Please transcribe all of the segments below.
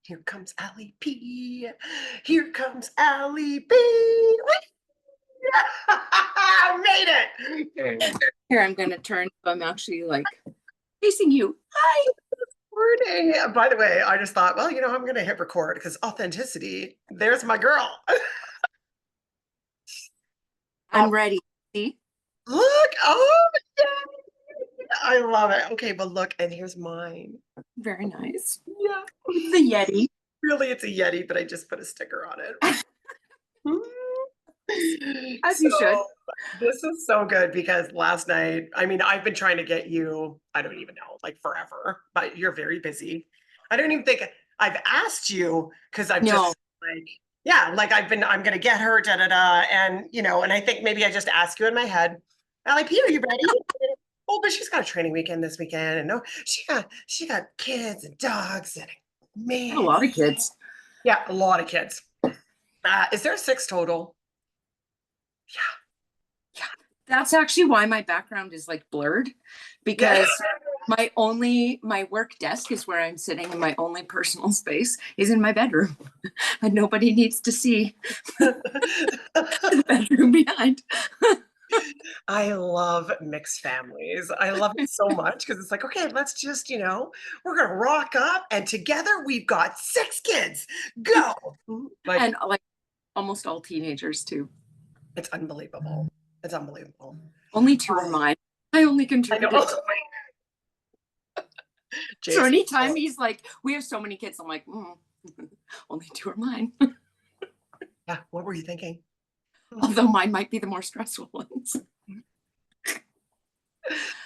Here comes Allie P. Here comes Allie P. I made it. Here, I'm going to turn. So I'm actually like facing you. Hi. Morning. By the way, I just thought, well, I'm going to hit record because authenticity. There's my girl. I'm ready. See? Look. Oh, yeah. I love it. Okay, but look, and here's mine. Very nice. Yeah. It's the Yeti. Really, it's a Yeti, but I just put a sticker on it. As you should. This is so good because last night, I've been trying to get you, I don't even know, like forever, but you're very busy. I don't even think I've asked you because I've No. just like, yeah, like I'm going to get her, da, da, da. And I think maybe I just asked you in my head, Allie P, are you ready? Oh, but she's got a training weekend this weekend. And no, she got kids and dogs and A lot of kids. Yeah, a lot of kids. Is there 6 total? Yeah. That's actually why my background is like blurred, because my work desk is where I'm sitting, and my only personal space is in my bedroom. And nobody needs to see the bedroom behind. I love mixed families. I love it so much because it's like, okay, let's just, we're going to rock up and together we've got 6 kids. Go. And like almost all teenagers too. It's unbelievable. It's unbelievable. Only 2 are mine. I only contributed. So anytime he's like, we have so many kids, I'm like, only 2 are mine. Yeah. What were you thinking? Although mine might be the more stressful ones.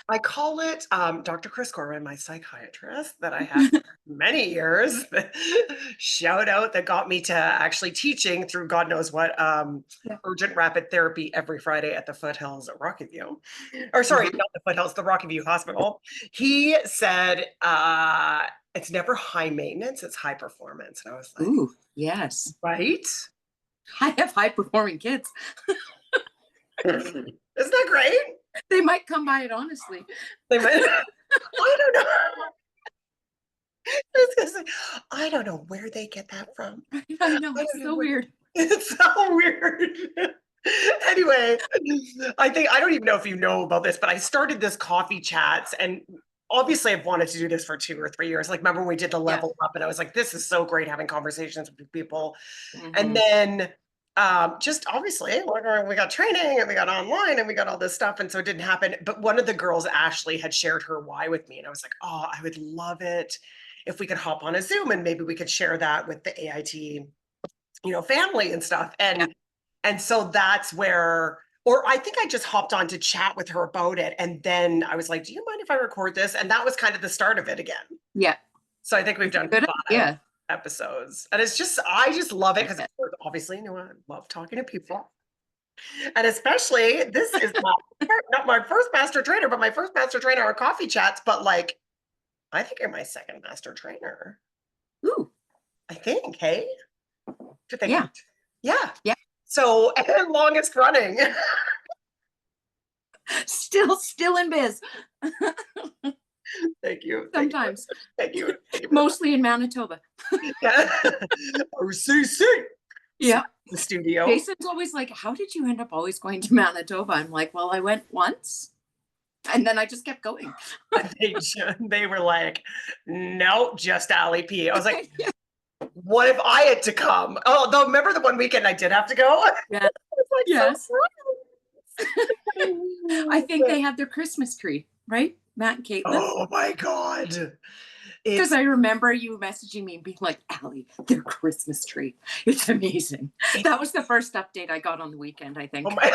I call it Dr. Chris Corwin, my psychiatrist that I had for many years. Shout out, that got me to actually teaching through God knows what urgent rapid therapy every Friday at the Foothills at Rockview. Or sorry, not the Foothills, the Rockview Hospital. He said it's never high maintenance, it's high performance. And I was like, ooh, yes. Right? I have high performing kids. Isn't that great? They might come by it honestly. They might. I don't know. I don't know where they get that from. I know, it's so weird. It's so weird. Anyway, I don't even know if you know about this, but I started this coffee chats, and obviously I've wanted to do this for 2 or 3 years. Like, remember when we did the level up, and I was like, this is so great having conversations with people. And then just obviously we got training and we got online and we got all this stuff, and so it didn't happen. But one of the girls, Ashley, had shared her why with me, and I was like, oh, I would love it if we could hop on a Zoom and maybe we could share that with the AIT family and stuff. And so that's where, or I think I just hopped on to chat with her about it, and then I was like, do you mind if I record this? And that was kind of the start of it again. Yeah. So I think we've done 5 episodes, and it's just, I just love it because obviously, I love talking to people, and especially this is not my first master trainer, but my first master trainer on coffee chats. But like, I think you're my second master trainer. Ooh, I think. Hey, yeah. So longest running. Still in biz. Thank you. Sometimes. Thank you. Mostly in Manitoba. Yeah. OCC. Yeah. The studio. Jason's always like, how did you end up always going to Manitoba? I'm like, well, I went once, and then I just kept going. They were like, no, just Allie P. I was like, what if I had to come? Oh, though, remember the one weekend I did have to go? Yeah. Like, yes. So I think they had their Christmas tree, right? Matt and Caitlin. Oh my God. Because I remember you messaging me and being like, Allie, their Christmas tree. It's amazing. That was the first update I got on the weekend, I think. Oh my.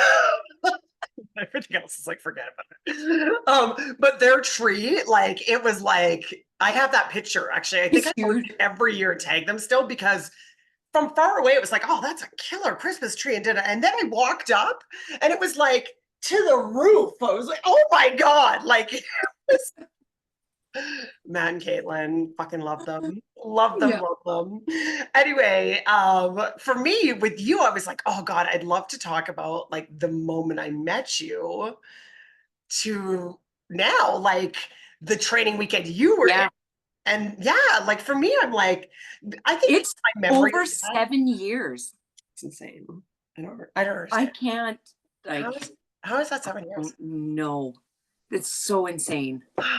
Everything else is like, forget about it. But their tree, like, it was like, I have that picture actually. I think I every year tag them still, because from far away it was like, oh, that's a killer Christmas tree, and then I walked up and it was like to the roof. I was like, oh my God, like it was... Matt and Caitlin, fucking love them. Love them. Anyway, for me, with you, I was like, oh God, I'd love to talk about like the moment I met you to now, like the training weekend you were in. And yeah, like for me, I'm like, I think It's my memory over of that, 7 years. it's insane. I don't I understand. can't, How like, is how is that 7 years? don't know. It's so insane. I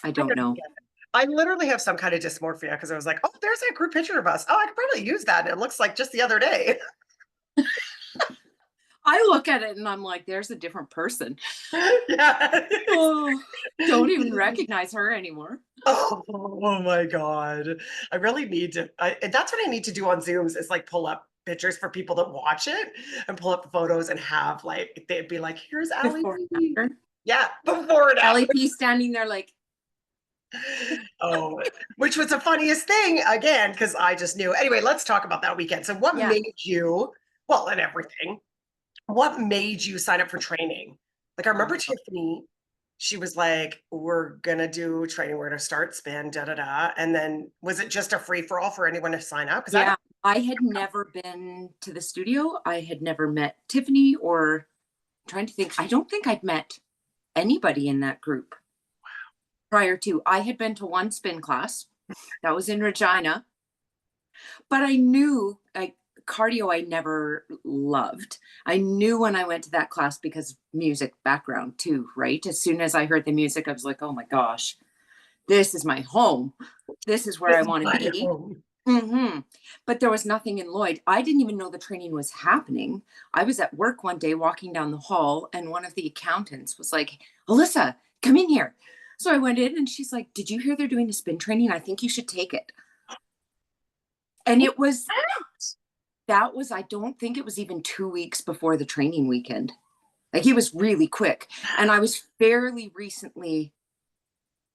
I don't don't know. get it. I literally have some kind of dysmorphia because I was like, oh, there's that group picture of us. Oh, I could probably use that. And it looks like just the other day. I look at it and I'm like, there's a different person. Yeah. Oh, don't even recognize her anymore. Oh my God. I really need to, and that's what I need to do on Zooms is like pull up pictures for people that watch it and pull up the photos and have like, they'd be like, here's Allie Before P. and after. Yeah, before and after. LEP standing there like, Oh, which was the funniest thing again, because I just knew. Anyway, let's talk about that weekend. So, what yeah, made you, well, and everything, what made you sign up for training? Like, I oh remember my God. Tiffany, she was like, we're gonna do training, we're gonna start spin, da da da. And then was it just a free for all for anyone to sign up? Because I Yeah, don't, I had never been to the studio. I had never met Tiffany or trying to think. I don't think I'd met anybody in that group prior to. I had been to one spin class that was in Regina, but I knew like cardio I never loved. I knew when I went to that class because music background too, right? As soon as I heard the music, I was like, oh my gosh, this is my home. This is where this I is want to my be. home. But there was nothing in Lloyd. I didn't even know the training was happening. I was at work one day walking down the hall, and one of the accountants was like, Alyssa, come in here. So I went in, and she's like, did you hear they're doing a spin training? I think you should take it. And it was, that was, I don't think it was even 2 weeks before the training weekend. Like it was really quick. And I was fairly recently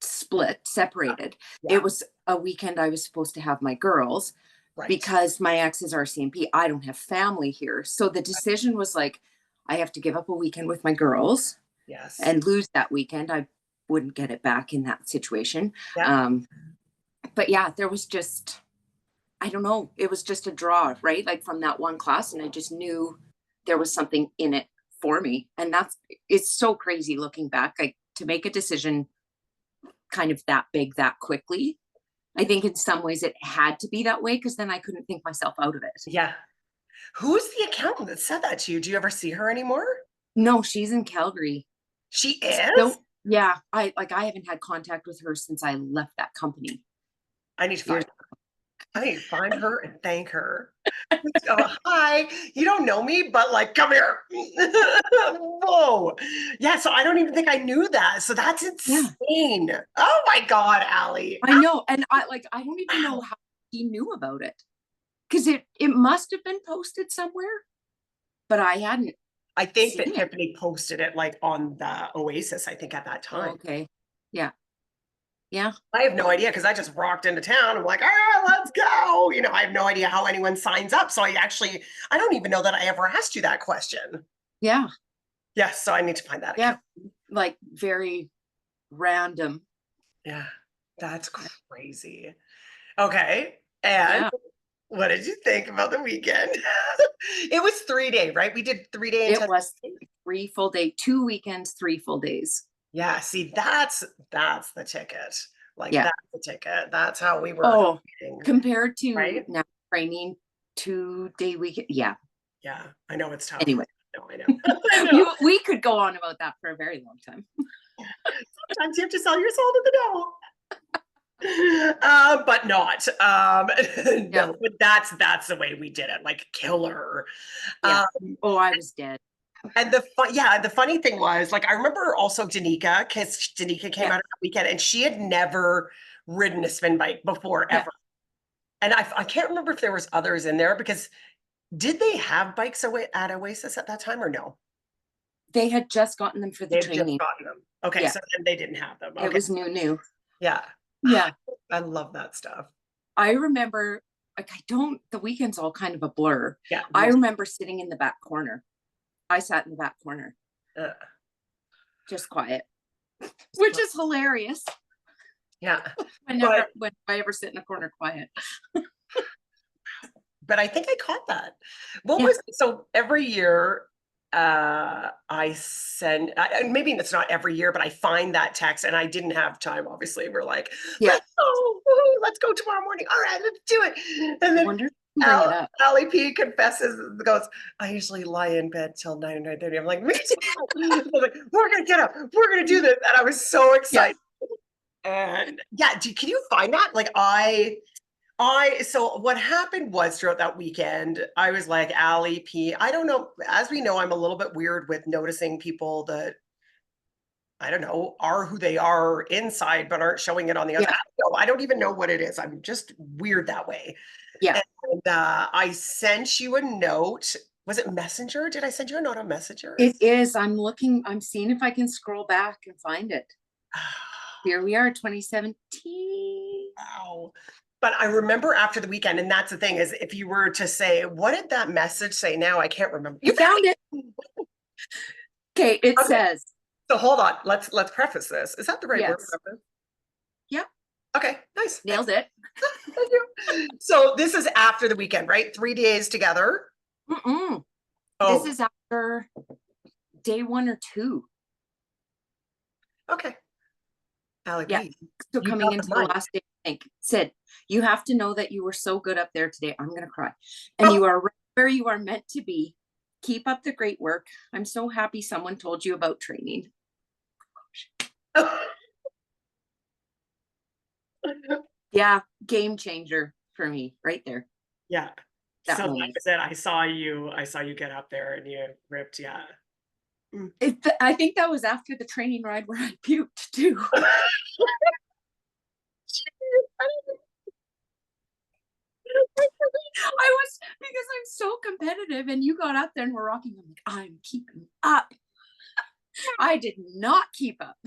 separated. Yeah, It was a weekend I was supposed to have my girls. right. Because my ex is RCMP, I don't have family here. So the decision was like, I have to give up a weekend with my girls Yes. and lose that weekend. I wouldn't get it back in that situation. Yeah. But yeah, there was just, I don't know, it was just a draw, right? Like from that one class. And I just knew there was something in it for me. And it's so crazy looking back, like to make a decision kind of that big, that quickly. I think in some ways it had to be that way because then I couldn't think myself out of it. Yeah. Who's the accountant that said that to you? Do you ever see her anymore? No, she's in Calgary. She is? So yeah, I haven't had contact with her since I left that company I need to years. find I need to find her and thank her. Let's go, hi, you don't know me, but like, come here. Whoa. Yeah, so I don't even think I knew that. So that's Yeah, insane. Oh my God, Allie. I know, and I don't even know how he knew about it because it must have been posted somewhere, but I hadn't I think that seen it. Tiffany posted it like on the Oasis, I think at that Oh, time. okay, yeah, yeah, I have no idea because I just rocked into town. I'm like, ah, let's go. I have no idea how anyone signs up. So I don't even know that I ever asked you that question. yeah, Yes, so I need to find that yeah. account. Like very random. Yeah, that's crazy. Okay. And Yeah, what did you think about the weekend? It was 3 day, right? We did 3 day it intensive. was 3 full day, 2 weekends, 3 full days. Yeah, see, that's the ticket. Like Yeah. that's the ticket. That's how we were Oh, eating, compared to right? now training 2 day weekend. Yeah. Yeah, I know it's tough. Anyway, No, I know. I know. we could go on about that for a very long time. Sometimes you have to sell your soul to the devil. But not. Yeah. No, but that's the way we did it, like killer. Yeah. Um, Oh, I was dead. and the funny thing was, like, I remember also Danica, because Danica came Yeah. out on the weekend and she had never ridden a spin bike before Yeah. ever. And I can't remember if there was others in there because did they have bikes away at Oasis at that time or no? They had just gotten them for the They had just training. gotten them. Okay, Yeah. so then they didn't have them. It Okay. was new. Yeah. Yeah. I love that stuff. I remember, like, the weekend's all kind of a blur. Yeah. I remember sitting in the back corner. I sat in the back corner, Uh, just quiet, which is hilarious. yeah. When I ever sit in a corner quiet. But I think I caught that. What Yeah. was so every year? I send, maybe it's not every year, but I find that text and I didn't have time. Obviously, we're like, Yeah. let's go tomorrow morning. All right, let's do it. And I then wonder if you can bring it up. Allie P confesses, goes, I usually lie in bed till 9 or 9:30. I'm like, me too. I'm like, we're gonna get up, we're gonna do this. And I was so Yeah. excited. And yeah, can you find that? Like so what happened was throughout that weekend, I was like, Allie P, I don't know. As we know, I'm a little bit weird with noticing people that I don't know are who they are inside, but aren't showing it on the outside. Yeah. I don't even know what it is. I'm just weird that way. Yeah. And I sent you a note. Was it Messenger? Did I send you a note on Messenger? It is. I'm seeing if I can scroll back and find it. Here we are, 2017. Wow. But I remember after the weekend, and that's the thing is, if you were to say, what did that message say now? I can't remember. You found it. Okay, it Okay. says. So hold on. Let's preface this. Is that the right word? Yes. Preface? Yeah. Okay, nice. Nailed it. Thank you. So this is after the weekend, right? 3 days together. Mm-mm. Oh, This is after day 1 or 2. okay. Allie Yeah. B, So you coming got into the the mic. last day, I think, said, you have to know that you were so good up there today. I'm going to cry. And you are right where you are meant to be. Keep up the great work. I'm so happy someone told you about training. Yeah, game changer for me right there. Yeah. That So that moment. was it. I saw you get up there and you ripped, yeah. I think that was after the training ride where I puked too. I was, because I'm so competitive and you got up there and we're rocking. I'm like, I'm keeping up. I did not keep up.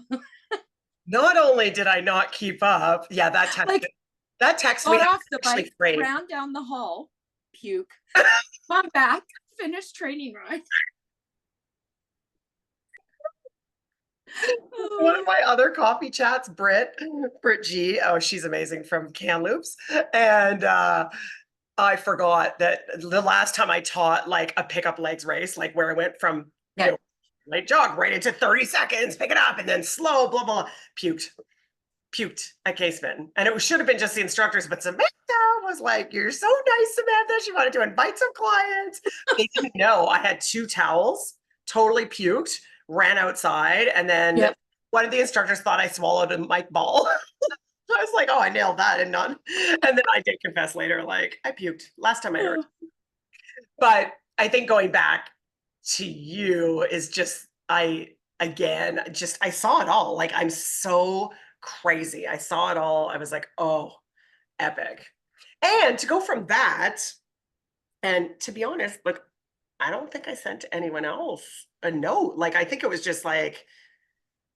Not only did I not keep up, yeah, Like, that text we got have off the actually bike, framed. ran down the hall, puke, come back, finish training ride. One of my other coffee chats, Britt G. Oh, she's amazing from Kamloops. And I forgot that the last time I taught like a pickup legs race, like where I went from, Yeah. light jog right into 30 seconds, pick it up, and then slow, blah, blah, puked at Caseman. And it should have been just the instructors, but Samantha was like, you're so nice, Samantha. She wanted to invite some clients. They didn't know I had 2 towels, totally puked, ran outside, and then Yep. one of the instructors thought I swallowed a mic ball. I was like, oh, I nailed that and none. And then I did confess later, like, I puked last time I heard. But I think going back to you is just, I saw it all. Like, I'm so crazy. I saw it all. I was like, oh, epic. And to go from that, and to be honest, like, I don't think I sent anyone else a note. Like, I think it was just like,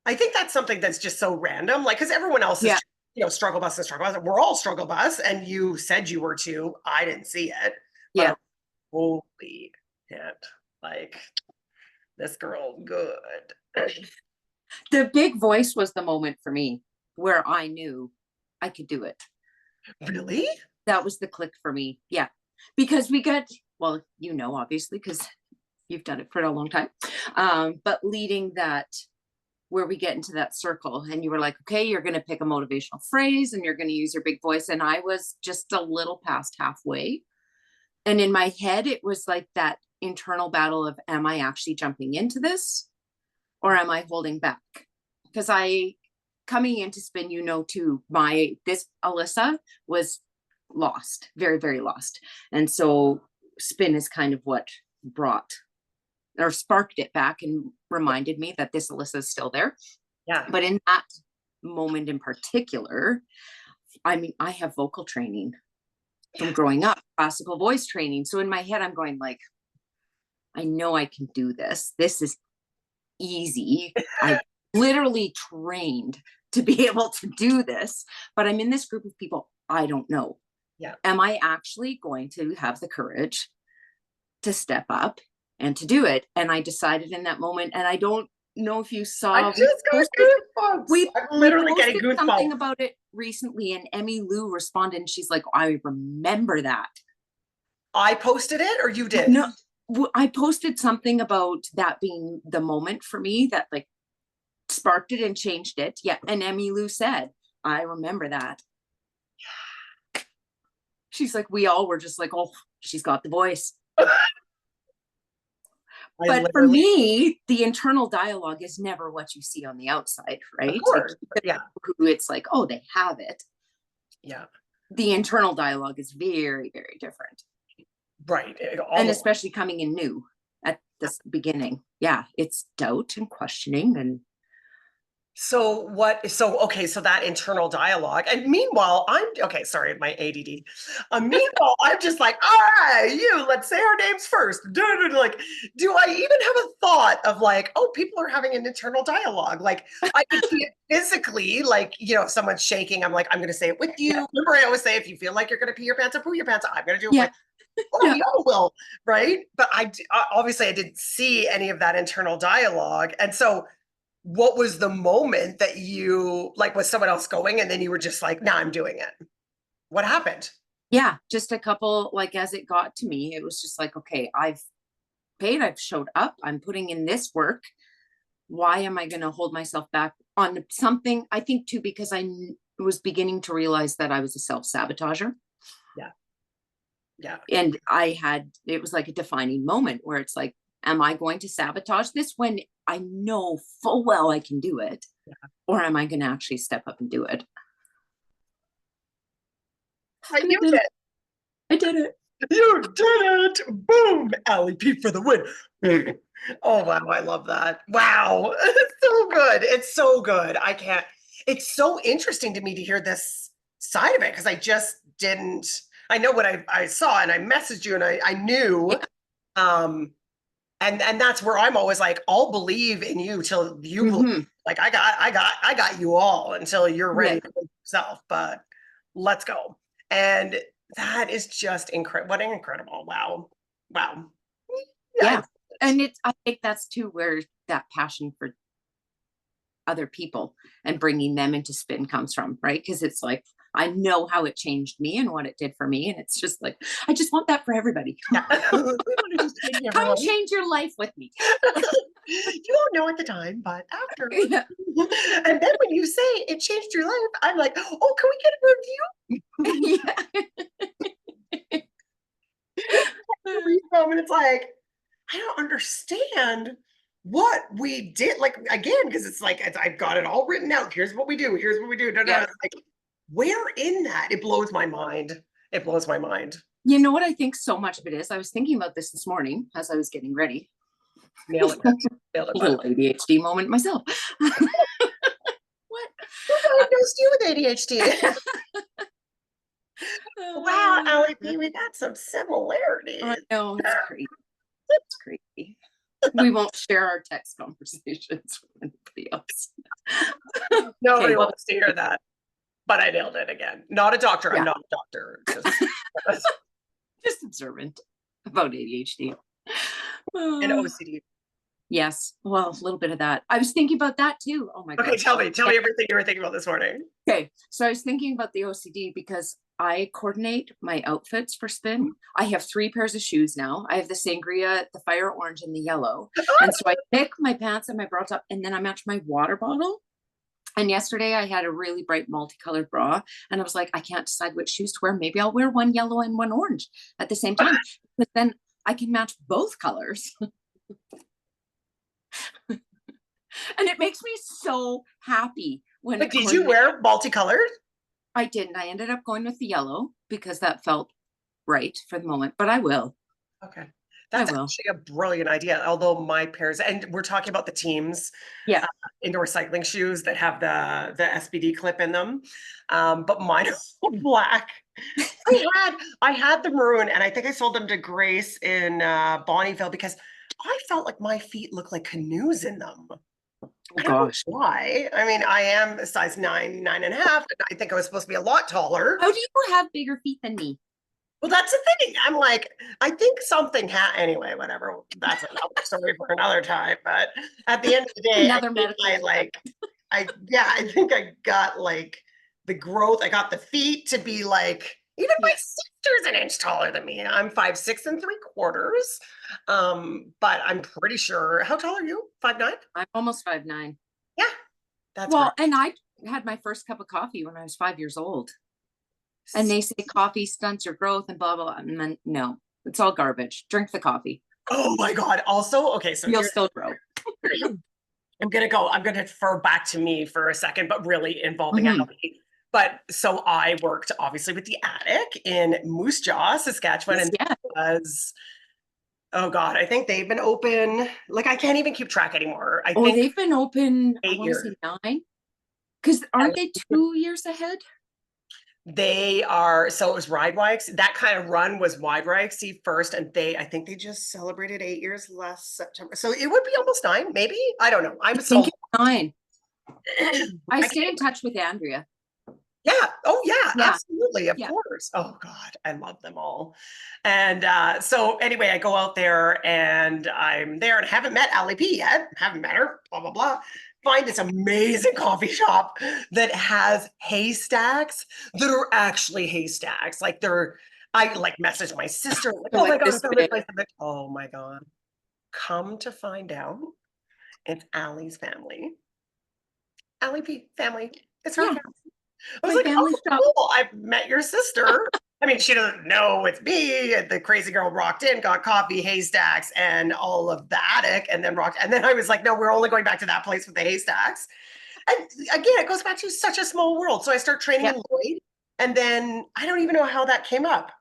I think that's something that's just so random. Like, because everyone else is, Yeah. struggle bus and struggle bus. We're all struggle bus, and you said you were too. I didn't see it, but Yeah. holy shit, like this girl, good. The big voice was the moment for me where I knew I could do it. Really? That was the click for me. Yeah. Because we got, well, obviously, because you've done it for a long time. But leading that, where we get into that circle and you were like, okay, you're going to pick a motivational phrase and you're going to use your big voice. And I was just a little past halfway. And in my head, it was like that internal battle of, am I actually jumping into this or am I holding back? Because coming into spin, too, this Alyssa was lost, very, very lost. And so spin is kind of what brought or sparked it back and reminded me that this Alyssa is still there. Yeah. But in that moment in particular, I mean, I have vocal training from growing up, classical voice training. So in my head, I'm going like, I know I can do this. This is easy. I literally trained to be able to do this, but I'm in this group of people I don't know. Yeah. Am I actually going to have the courage to step up and to do it? And I decided in that moment, and I don't know if you saw, I just got goosebumps. I'm literally getting goosebumps. Something about it recently, and Emmy Lou responded, and she's like, I remember that. I posted it, or you did? No, I posted something about that being the moment for me that like sparked it and changed it. Yeah. And Emmy Lou said, I remember that. She's like, we all were just like, oh, she's got the voice. I But for literally, me, the internal dialogue is never what you see on the outside, of right? Like, course, yeah, who it's like, oh, they have it. yeah, The internal dialogue is very, very different. right. And especially coming in new at this beginning. Yeah, it's doubt and questioning. And Okay, so that internal dialogue. And meanwhile, okay, sorry, my ADD. Meanwhile, I'm just like, all right, let's say our names first. Like, do I even have a thought of like, oh, people are having an internal dialogue? Like, I can see it physically, like, if someone's shaking, I'm like, I'm going to say it with you. yeah, Remember, I always say, if you feel like you're going to pee your pants or poo your pants, I'm going to do it yeah, with, oh, yeah, we all will, right? But obviously, I didn't see any of that internal dialogue. And so, what was the moment that you like, was someone else going and then you were just like, nah, I'm doing it? What happened? yeah. Just a couple, like as it got to me, it was just like, okay, I've paid, I've showed up, I'm putting in this work. Why am I going to hold myself back on something? I think too, because I was beginning to realize that I was a self-sabotager. Yeah. Yeah. And it was like a defining moment where it's like, am I going to sabotage this when I know full well I can do it? Yeah. Or am I going to actually step up and do it? You I did did. it. I did it. You did it. Boom. LEP for the win. Oh, wow. I love that. Wow. It's so good. It's so good. I can't. It's so interesting to me to hear this side of it because I just didn't. I know what I saw and I messaged you and I knew. Yeah. Um, and that's where I'm always like, I'll believe in you till you believe. Mm-hmm. Like I got you all until you're Yeah. ready for yourself. But let's go. And that is just incredible. What an incredible! Wow, wow. Yeah, Yeah. And I think that's too where that passion for other people and bringing them into spin comes from, right? Because it's like, I know how it changed me and what it did for me. And it's just like, I just want that for everybody. yeah. We want to just change Come everyone. change your life with me. You won't know at the time, but after. Yeah. And then when you say it changed your life, I'm like, oh, can we get a review? Yeah. And it's like, I don't understand what we did. Like, again, because it's like, I've got it all written out. Here's what we do. Here's what we do. No, no, Yeah. it's like, where in that? It blows my mind. It blows my mind. You know what I think so much of it is? I was thinking about this morning as I was getting ready. Nail it. Nailed it, A by the little ADHD moment myself. What? Who diagnosed you with ADHD? Wow, LEP, we got some similarities. I know, it's crazy. It's crazy. We won't share our text conversations with anybody else. Nobody Okay, wants to hear that. But I nailed it again. Not a doctor. Yeah. I'm not a doctor. Just observant about ADHD. And OCD. Yes. Well, a little bit of that. I was thinking about that too. Oh my Okay, gosh. tell me everything you were thinking about this morning. Okay. So I was thinking about the OCD because I coordinate my outfits for spin. I have 3 pairs of shoes now. I have the sangria, the fire orange, and the yellow. And so I pick my pants and my bra top, and then I match my water bottle. And yesterday I had a really bright multicolored bra, and I was like, I can't decide which shoes to wear. Maybe I'll wear one yellow and one orange at the same time. But then I can match both colors. And it makes me so happy when But did you wear multicolored? I didn't. I ended up going with the yellow because that felt right for the moment, but I will. Okay. That's I will. actually a brilliant idea. Although my pairs, and we're talking about the teams, Yeah. indoor cycling shoes that have the SBD clip in them. But mine are black. I had the maroon, and I think I sold them to Grace in Bonnieville because I felt like my feet looked like canoes in them. Oh I don't know gosh. why. I mean, I am a size 9, 9.5, and I think I was supposed to be a lot taller. How do you have bigger feet than me? Well, that's the thing. I'm like, I think something anyway, whatever. That's another story for another time. But at the end of the day, Another medical. I think I got like the growth. I got the feet to be like Even my Yeah. sister's an inch taller than me. I'm 5'6 3/4. But I'm pretty sure. How tall are you? 5'9"? I'm almost 5'9". Yeah, that's great. Well, and I had my first cup of coffee when I was 5 years old. And S- they say coffee stunts your growth and blah, blah, blah. And then, no, it's all garbage. Drink the coffee. Oh my God. Also, okay, so You'll here's still grow. I'm gonna defer back to me for a second, but really involving Mhm. Allie. But so I worked obviously with the attic in Moose Jaw, Saskatchewan, and Yeah. was oh God, I think they've been open, like I can't even keep track anymore. I Oh, think they've been open, I want to 8 years. say 9. Because aren't they 2 years ahead? They are, so it was Ride YXC. That kind of run was Wide YXC first, and I think they just celebrated 8 years last September. So it would be almost 9, maybe. I don't know. I'm I think so it's 9. I I stay can't. in touch with Andrea. Yeah. Oh, yeah. Yeah. Absolutely. Of Yeah. course. Oh God, I love them all. And so anyway, I go out there and I'm there and haven't met Ali P yet. Haven't met her. Blah blah blah. Find this amazing coffee shop that has haystacks that are actually haystacks. Like they're. I like messaged my sister. Like, They're oh my like God, I this found this big. place. I'm like, oh my God. Come to find out, it's Allie's family. Ali P family. It's her Yeah. family. I was My like, family oh, shop. cool. I've met your sister. I mean, she doesn't know it's me. The crazy girl rocked in, got coffee, haystacks, and all of the attic, and then rocked. And then I was like, no, we're only going back to that place with the haystacks. And again, it goes back to such a small world. So I start training Yeah. in Lloyd, and then I don't even know how that came up.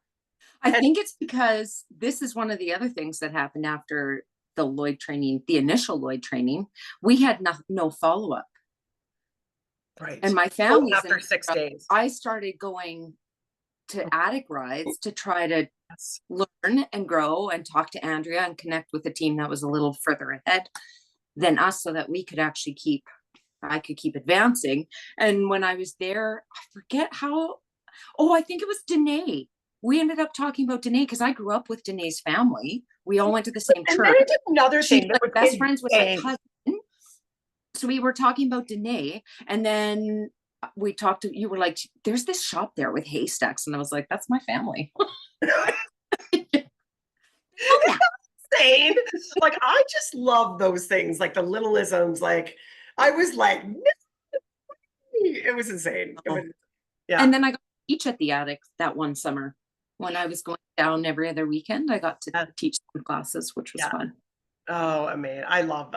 I And think it's because this is one of the other things that happened after the Lloyd training, the initial Lloyd training. We had no follow up. right. And my Oh, family's in after 6 days. I started going to attic rides to try to Yes. learn and grow and talk to Andrea and connect with a team that was a little further ahead than us so that we could actually I could keep advancing. And when I was there, I forget how, oh, I think it was Danae. We ended up talking about Danae because I grew up with Danae's family. We all went to the same And then church. I did another She's thing that like was best friends with my insane. cousin. So we were talking about Danae, and then we talked to you were like, there's this shop there with haystacks. And I was like, that's my family. Oh yeah. Insane. Like I just love those things, like the littleisms. Like I was like, "No." It was insane. It was, yeah. And then I got to teach at the attic that one summer when I was going down every other weekend. I got to Yeah. teach some classes, which was Yeah. fun. Oh, I mean, I love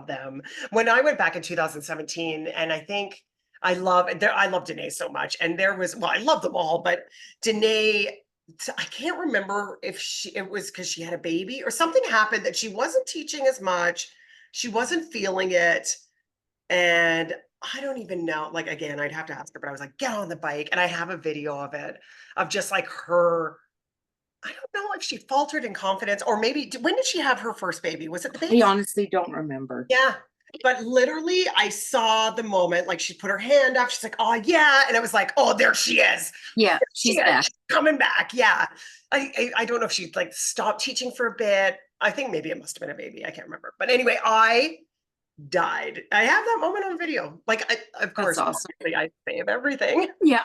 them. When I went back in 2017, and I think I love Danae so much. And there was, well, I love them all, but Danae, I can't remember if it was because she had a baby or something happened that she wasn't teaching as much. She wasn't feeling it. And I don't even know, like, again, I'd have to ask her, but I was like, get on the bike. And I have a video of it, of just like her. I don't know if she faltered in confidence or maybe when did she have her first baby? Was it the I baby? honestly don't remember. Yeah. But literally, I saw the moment, like she put her hand up. She's like, oh, yeah. And it was like, oh, there she is. Yeah, She she's is. back. She's coming back. Yeah. I don't know if she like stopped teaching for a bit. I think maybe it must have been a baby. I can't remember. But anyway, I died. I have that moment on video. Like, of That's course, awesome. obviously, I save everything. Yeah.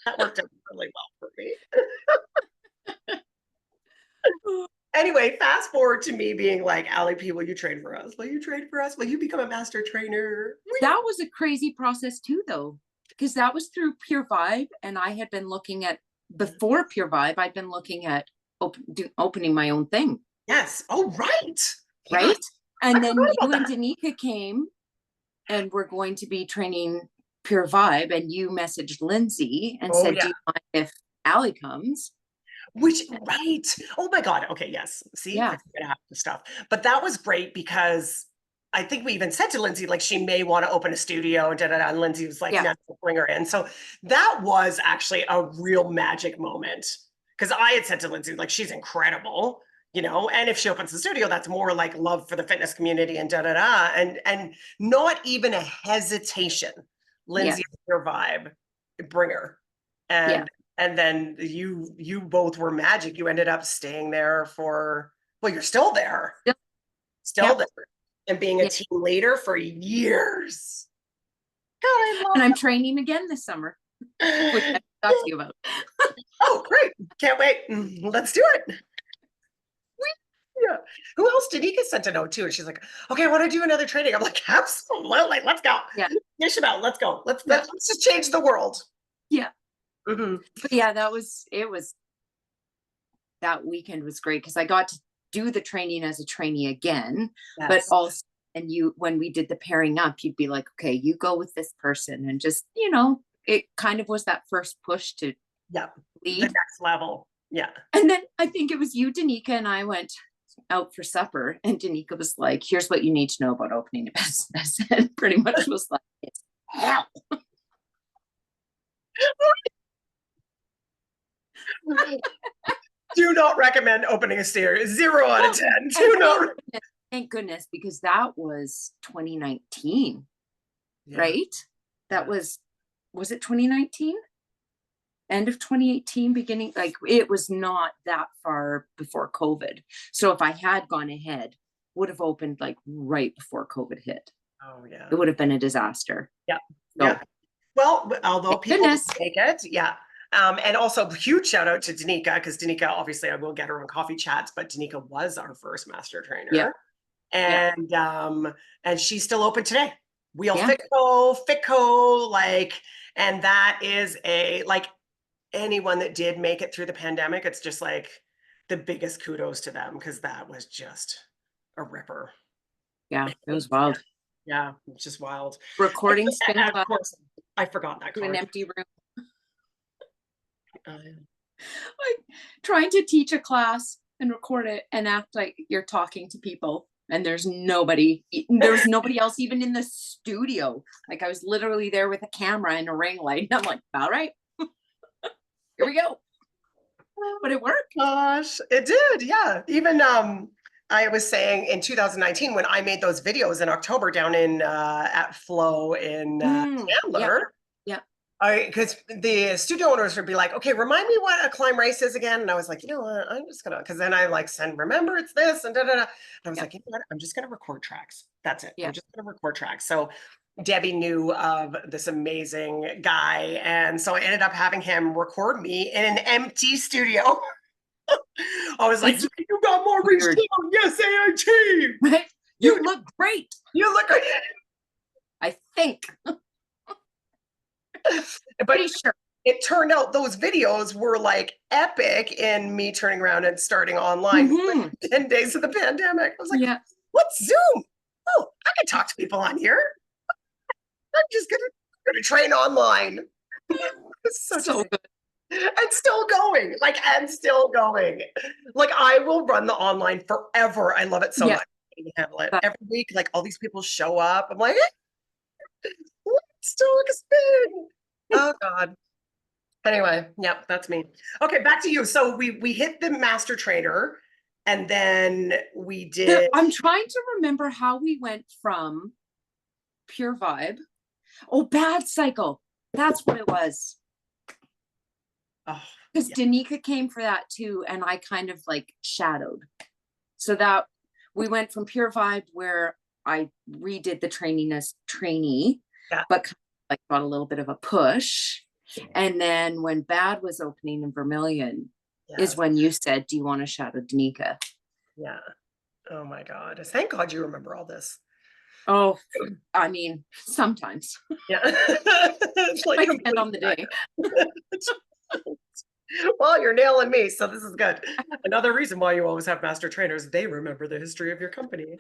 That worked out really well for me. Anyway, fast forward to me being like, Ali P, will you train for us? Will you train for us? Will you become a master trainer? That was a crazy process too, though, because that was through Pure Vibe. And I had been looking at, before Pure Vibe, I'd been looking at opening my own thing. Yes. Oh, right. Yeah. Right. I And then forgot you about and that. Danica came and we're going to be training Pure Vibe. And you messaged Lindsay and Oh, said, yeah. do you mind if Allie comes? Which, right. Oh my God. Okay. Yes. See, I Yeah. forget half the stuff. But that was great because I think we even said to Lindsay, like, she may want to open a studio and da da da. And Lindsay was like, Yeah. no, bring her in. So that was actually a real magic moment. Because I had said to Lindsay, like, she's incredible, and if she opens the studio, that's more like love for the fitness community and da da da. And not even a hesitation. Yeah. Lindsay, your vibe, bring her. Yeah. And then you both were magic. You ended up staying there for, well, you're still there, Still, still yeah. there, and being a Yeah. team leader for years. God, I And I'm training again this summer. love talk to you about. Oh, great. Can't wait. Let's do it. Yeah. Who else? Danica sent a note too. And she's like, okay, I want to do another training. I'm like, absolutely. Let's go. Yeah. Ishmael, let's go. Let's Yeah. let's just change the world. Yeah. Mm-hmm. But yeah, that weekend was great because I got to do the training as a trainee again, but Yes. also, and when we did the pairing up, you'd be like, okay, you go with this person, and just, it kind of was that first push to Yeah. The lead. next level. Yeah. And then I think it was you, Danica, and I went out for supper, and Danica was like, here's what you need to know about opening a business. And pretty much was like, it's hell. Do not recommend opening a steer. 0 out of 10. Do not. Thank goodness, because that was 2019, Yeah. right? That was it 2019? End of 2018, beginning, like it was not that far before COVID. So if I had gone ahead, would have opened like right before COVID hit. Oh yeah. It would have been a disaster. Yeah. So, Yeah. Well, although people goodness. take it, yeah. And also huge shout out to Danica, because Danica, obviously I will get her on coffee chats, but Danica was our first master trainer. Yeah. And she's still open today. Wheel Yeah. Fitco, like, and that is like anyone that did make it through the pandemic, it's just like the biggest kudos to them, because that was just a ripper. Yeah, it was wild. Yeah, it's just wild. Recording spin And of course, I forgot that to card. an empty room. Yeah. Like trying to teach a class and record it and act like you're talking to people, and there's nobody else even in the studio. Like I was literally there with a camera and a ring light, and I'm like, all right, here we go. But it worked. Gosh, it did. Yeah. Even I was saying in 2019, when I made those videos in October down in at Flow in Chandler. Yeah. Because the studio owners would be like, okay, remind me what a climb race is again. And I was like, you know what, I'm just gonna, because then I like remember it's this and da da da. And I was like, you know what, I'm just gonna record tracks. That's it. Yeah. I'm just gonna record tracks. So Debbie knew of this amazing guy, and so I ended up having him record me in an empty studio. I was like, you got more reach down. Yes, AIT. Right? You look great. You look great. I think. But pretty sure it turned out those videos were like epic in me turning around and starting online within 10 days of the pandemic. I was like, what's Zoom? Oh, I can talk to people on here. I'm just gonna train online. So good. And still going, and still going. Like I will run the online forever. I love it so much. I can handle it every week. Like all these people show up. I'm like, still spin. Oh God. Anyway, yep, that's me. Okay, back to you. So we hit the master trainer, and then we did. I'm trying to remember how we went from Pure Vibe. Oh, Bad Cycle. That's what it was. Because Danica came for that too, and I kind of like shadowed. So that we went from Pure Vibe, where I redid the training as trainee, but like got a little bit of a push. And then when Bad was opening in Vermilion is when you said, do you want to shadow Danica? Yeah. Oh my God. Thank God you remember all this. Oh, I mean, sometimes. Yeah. It's like on the day. Well, you're nailing me, so this is good. Another reason why you always have master trainers, they remember the history of your company.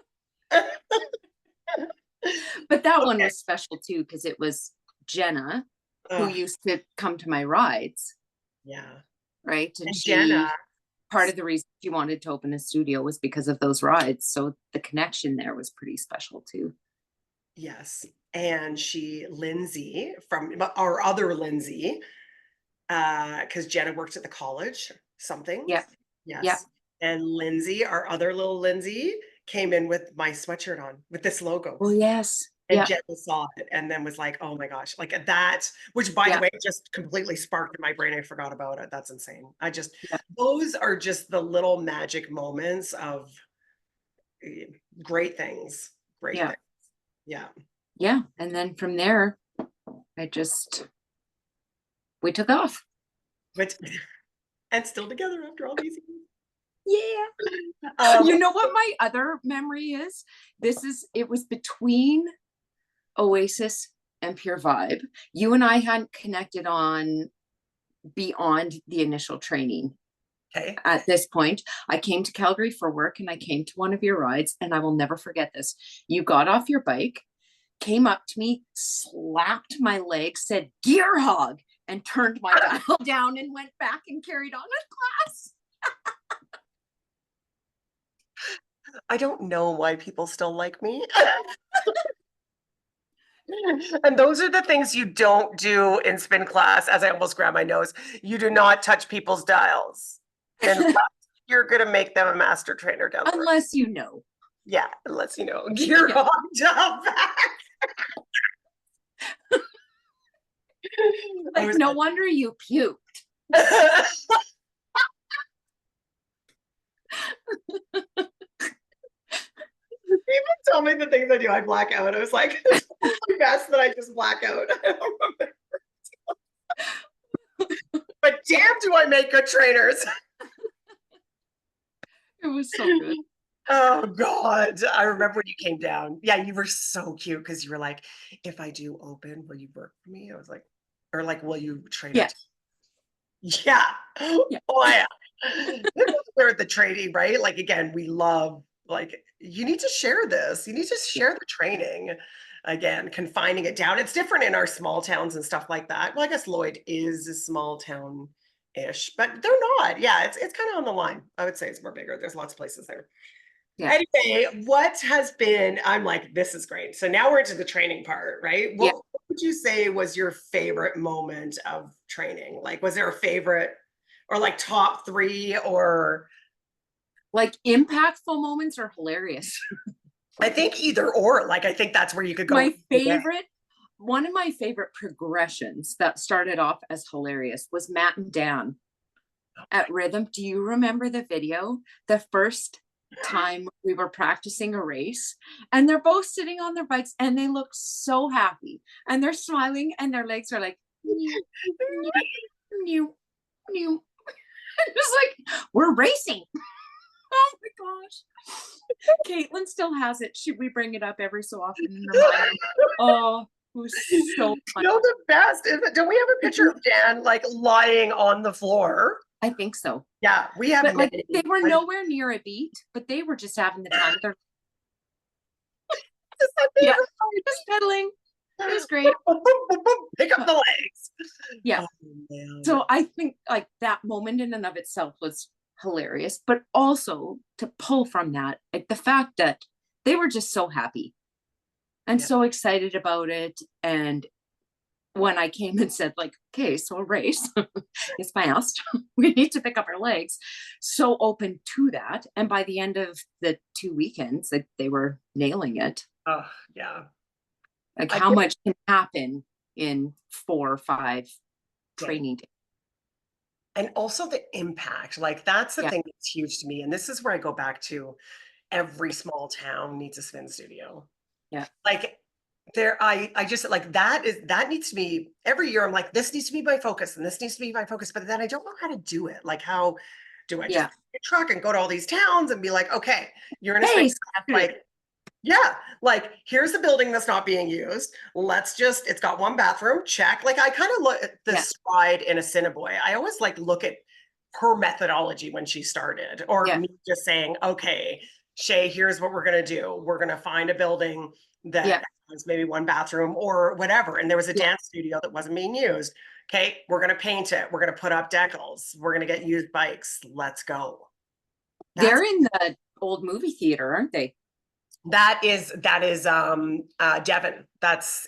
But that one was special too, because it was Jenna who used to come to my rides. Yeah. Right. And Jenna, part of the reason she wanted to open a studio was because of those rides. So the connection there was pretty special too. Yes. And Lindsay, from our other Lindsay, because Jenna worked at the college, something. Yeah. Yes. Yeah. And Lindsay, our other little Lindsay, came in with my sweatshirt on with this logo. Oh, yes. And Jenna saw it and then was like, oh my gosh, like that, which by the way, just completely sparked in my brain. I forgot about it. That's insane. Those are just the little magic moments of great things. Great things. Yeah. Yeah. And then from there, we took off. But and still together after all these Yeah. years. You know what my other memory is? It was between Oasis and Pure Vibe. You and I hadn't connected on beyond the initial training. Okay. At this point, I came to Calgary for work and I came to one of your rides, and I will never forget this. You got off your bike, came up to me, slapped my leg, said gear hog, and turned my dial down and went back and carried on with class. I don't know why people still like me. And those are the things you don't do in spin class, as I almost grab my nose. You do not touch people's dials. And you're going to make them a master trainer down the road. Unless you know. Yeah, unless you know. Gear hog job back. Like, no wonder you puked. People tell me the things I do, I black out. I was like, it's best that I just black out. I don't remember. But damn, do I make good trainers. It was so good. Oh God. I remember when you came down. Yeah, you were so cute because you were like, if I do open, will you work for me? I was like, or like, will you train Yeah. it? Yeah. Yeah. Oh yeah. This is where the training, right? Like again, we love like you need to share this. You need to share the training. Again, confining it down. It's different in our small towns and stuff like that. Well, I guess Lloyd is a small town-ish, but they're not. Yeah, it's kind of on the line. I would say it's more bigger. There's lots of places there. Yeah. Anyway, what has been, I'm like, this is great. So now we're into the training part, right? Yeah. What would you say was your favorite moment of training? Like, was there a favorite or like top three or? Like impactful moments are hilarious. I think either or, like, I think that's where you could go. One of my favorite progressions that started off as hilarious was Matt and Dan at Rhythm. Do you remember the video? The first time we were practicing a race, and they're both sitting on their bikes and they look so happy and they're smiling and their legs are like, new, new, new. Just like, we're racing. Oh my gosh. Caitlin still has it. Should we bring it up every so often and remind them? Oh, it was so funny. You know, the best is it? Don't we have a picture of Dan like lying on the floor? I think so. Yeah, we have. But like, they were nowhere near a beat, but they were just having the time of their yeah, just pedaling. It was great. Pick up the legs. Yeah. Oh, so I think like that moment in and of itself was hilarious, but also to pull from that, like the fact that they were just so happy and so excited about it. And when I came and said like, okay, so a race is fast, we need to pick up our legs, so open to that. And by the end of the 2 weekends, like, they were nailing it. Oh yeah. Like how much can happen in 4 or 5 training days. And also the impact, like that's the thing that's huge to me. And this is where I go back to every small town needs a spin studio. Yeah. Like I just like that needs to be every year. I'm like, this needs to be my focus and this needs to be my focus. But then I don't know how to do it. Like, how do I just get a truck and go to all these towns and be like, okay, you're in a space like, yeah, like here's the building that's not being used. It's got 1 bathroom, check. Like I kind of look at the stride in Assiniboia. I always like look at her methodology when she started, or me just saying, okay, Shay, here's what we're going to do. We're going to find a building that has maybe 1 bathroom or whatever. And there was a dance studio that wasn't being used. Okay, we're going to paint it. We're going to put up decals. We're going to get used bikes. Let's go. They're in the old movie theater, aren't they? That is Devon. That's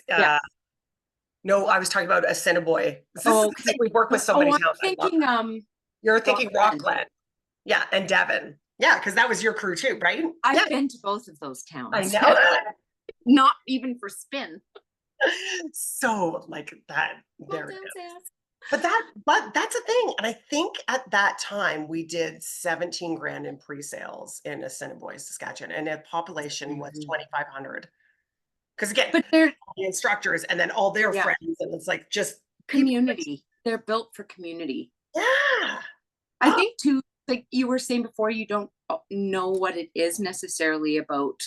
no, I was talking about Assiniboia. We work with so many towns. You're thinking Rockland. Yeah, and Devon. Yeah, because that was your crew too, right? I've been to both of those towns. I know. Not even for spin. So like that. There it is. But that's a thing. And I think at that time we did 17 grand in pre-sales in Assiniboia, Saskatchewan, and the population was 2,500. Because again, but they're the instructors and then all their friends, and it's like just community. They're built for community. Yeah. I think too, like you were saying before, you don't know what it is necessarily about,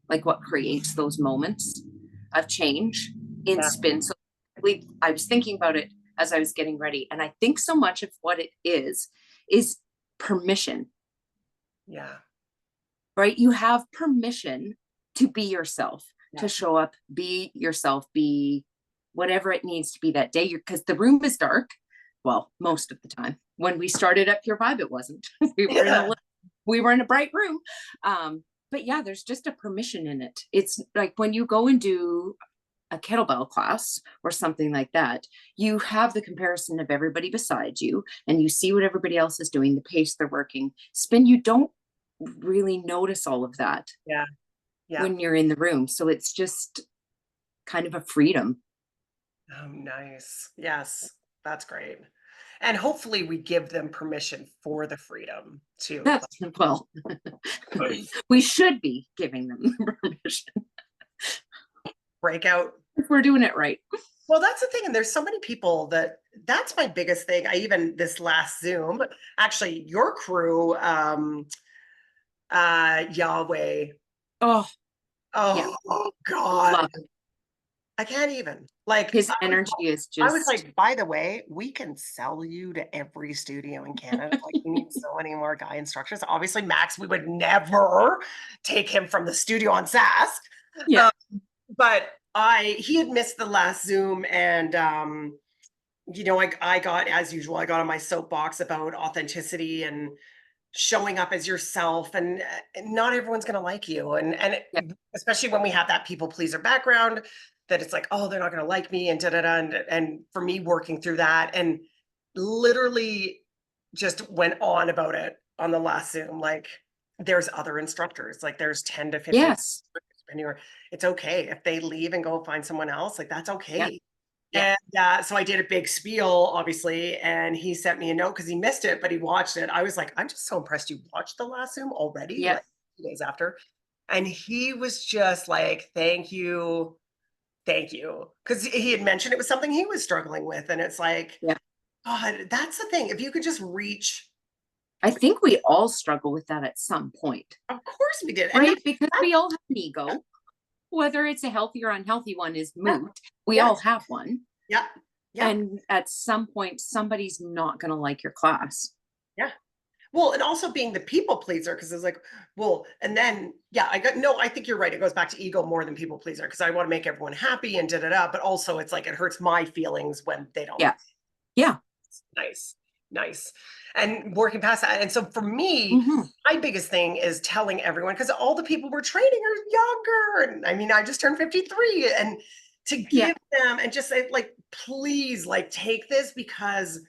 like what creates those moments of change in Yeah. spin. So I was thinking about it as I was getting ready, and I think so much of what it is permission, Yeah. right? You have permission to be yourself, Yeah. to show up, be yourself, be whatever it needs to be that day. Because the room is dark. Well, most of the time. When we started at Pure Vibe, it wasn't. Yeah. We were in a bright room. But yeah, there's just a permission in it. It's like when you go and do a kettlebell class or something like that, you have the comparison of everybody beside you and you see what everybody else is doing, the pace they're working. Spin, you don't really notice all of that Yeah. Yeah. when you're in the room. So it's just kind of a freedom. Oh, nice. Yes, that's great. And hopefully we give them permission for the freedom too. That's, well, we should be giving them permission Break out. if we're doing it right. Well, that's the thing. And there's so many people that's my biggest thing. I even this last Zoom, actually your crew, Yahweh. Oh, yeah. Oh God. Love it. I can't even. Like His energy is I was just, like, by the way, we can sell you to every studio in Canada. Like, we need so many more guy instructors. Obviously, Max, we would never take him from the studio on Sask. yeah, But he had missed the last Zoom, and I got, as usual, I got on my soapbox about authenticity and showing up as yourself, and not everyone's going to like you, yeah, especially when we have that people pleaser background, that it's like, oh, they're not going to like me, and da da da, and for me working through that, and literally just went on about it on the last Zoom, like there's other instructors, like there's 10 to 15 yes, anywhere. It's okay if they leave and go find someone else, like that's yeah, okay. yeah, And so I did a big spiel, obviously, and he sent me a note because he missed it, but he watched it. I was like, I'm just so impressed you watched the last Zoom already, yeah, like 2 days after. And he was just like, thank you. Thank you. Because he had mentioned it was something he was struggling with. And it's like, yeah. God, that's the thing. If you could just reach, I think we all struggle with that at some point, of course we did. And right? Because we all have an yeah, ego. Whether it's a healthy or unhealthy one is yeah, moot. We yeah, all have one. yeah, yeah, And at some point, somebody's not going to like your class. yeah. Well, and also being the people pleaser, because it's like, well, and then, yeah, I think you're right. It goes back to ego more than people pleaser, because I want to make everyone happy and da da da. But also, it's like it hurts my feelings when they don't Yeah. like. Yeah. Nice, nice. And working past that. And so for me, Mm-hmm. my biggest thing is telling everyone, because all the people we're training are younger. And I mean, I just turned 53. And to Yeah. give them and just say, like, please, like, take this, because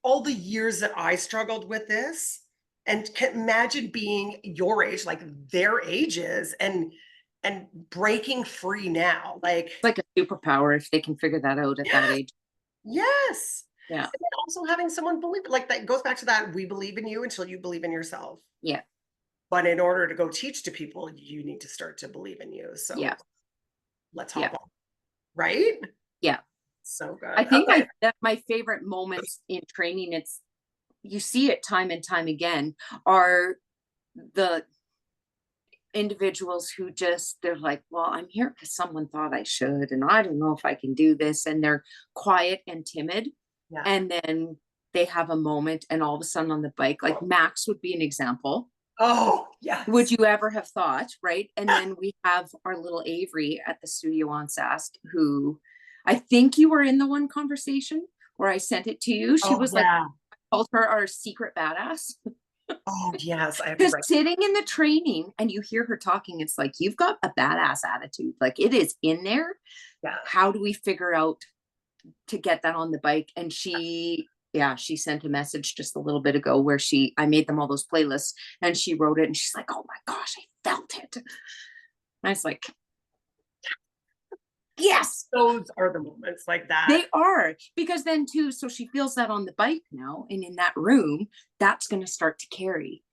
all the years that I struggled with this, and can imagine being your age, like their ages, and breaking free now. Like, It's like a superpower if they can figure that out at that yes, age. yes. Yeah. And then also having someone believe, like, that goes back to that, we believe in you until you believe in yourself. Yeah. But in order to go teach to people, you need to start to believe in you. Yeah. So let's Yeah. hop on. Right? Yeah. So I good. think Okay. my favorite moments in training, it's you see it time and time again, are the individuals who just they're like, well, I'm here because someone thought I should, and I don't know if I can do this, and they're quiet and timid, Yeah. and then they have a moment, and all of a sudden on the bike, like Max would be an example. Oh, Would yes. you ever have thought, right? And then we have our little Avery at the studio on Sask, who I think you were in the one conversation where I sent it to you. She Oh, was like, yeah. called her our secret badass. Oh, yes. I have to Because write. sitting in the training and you hear her talking, it's like, you've got a badass attitude. Like it is in there. Yeah. How do we figure out to get that on the bike? And she sent a message just a little bit ago where I made them all those playlists and she wrote it and she's like, oh my gosh, I felt it. And I was like, yes, Those are the moments like that. they are. Because then too, so she feels that on the bike now and in that room, that's going to start to carry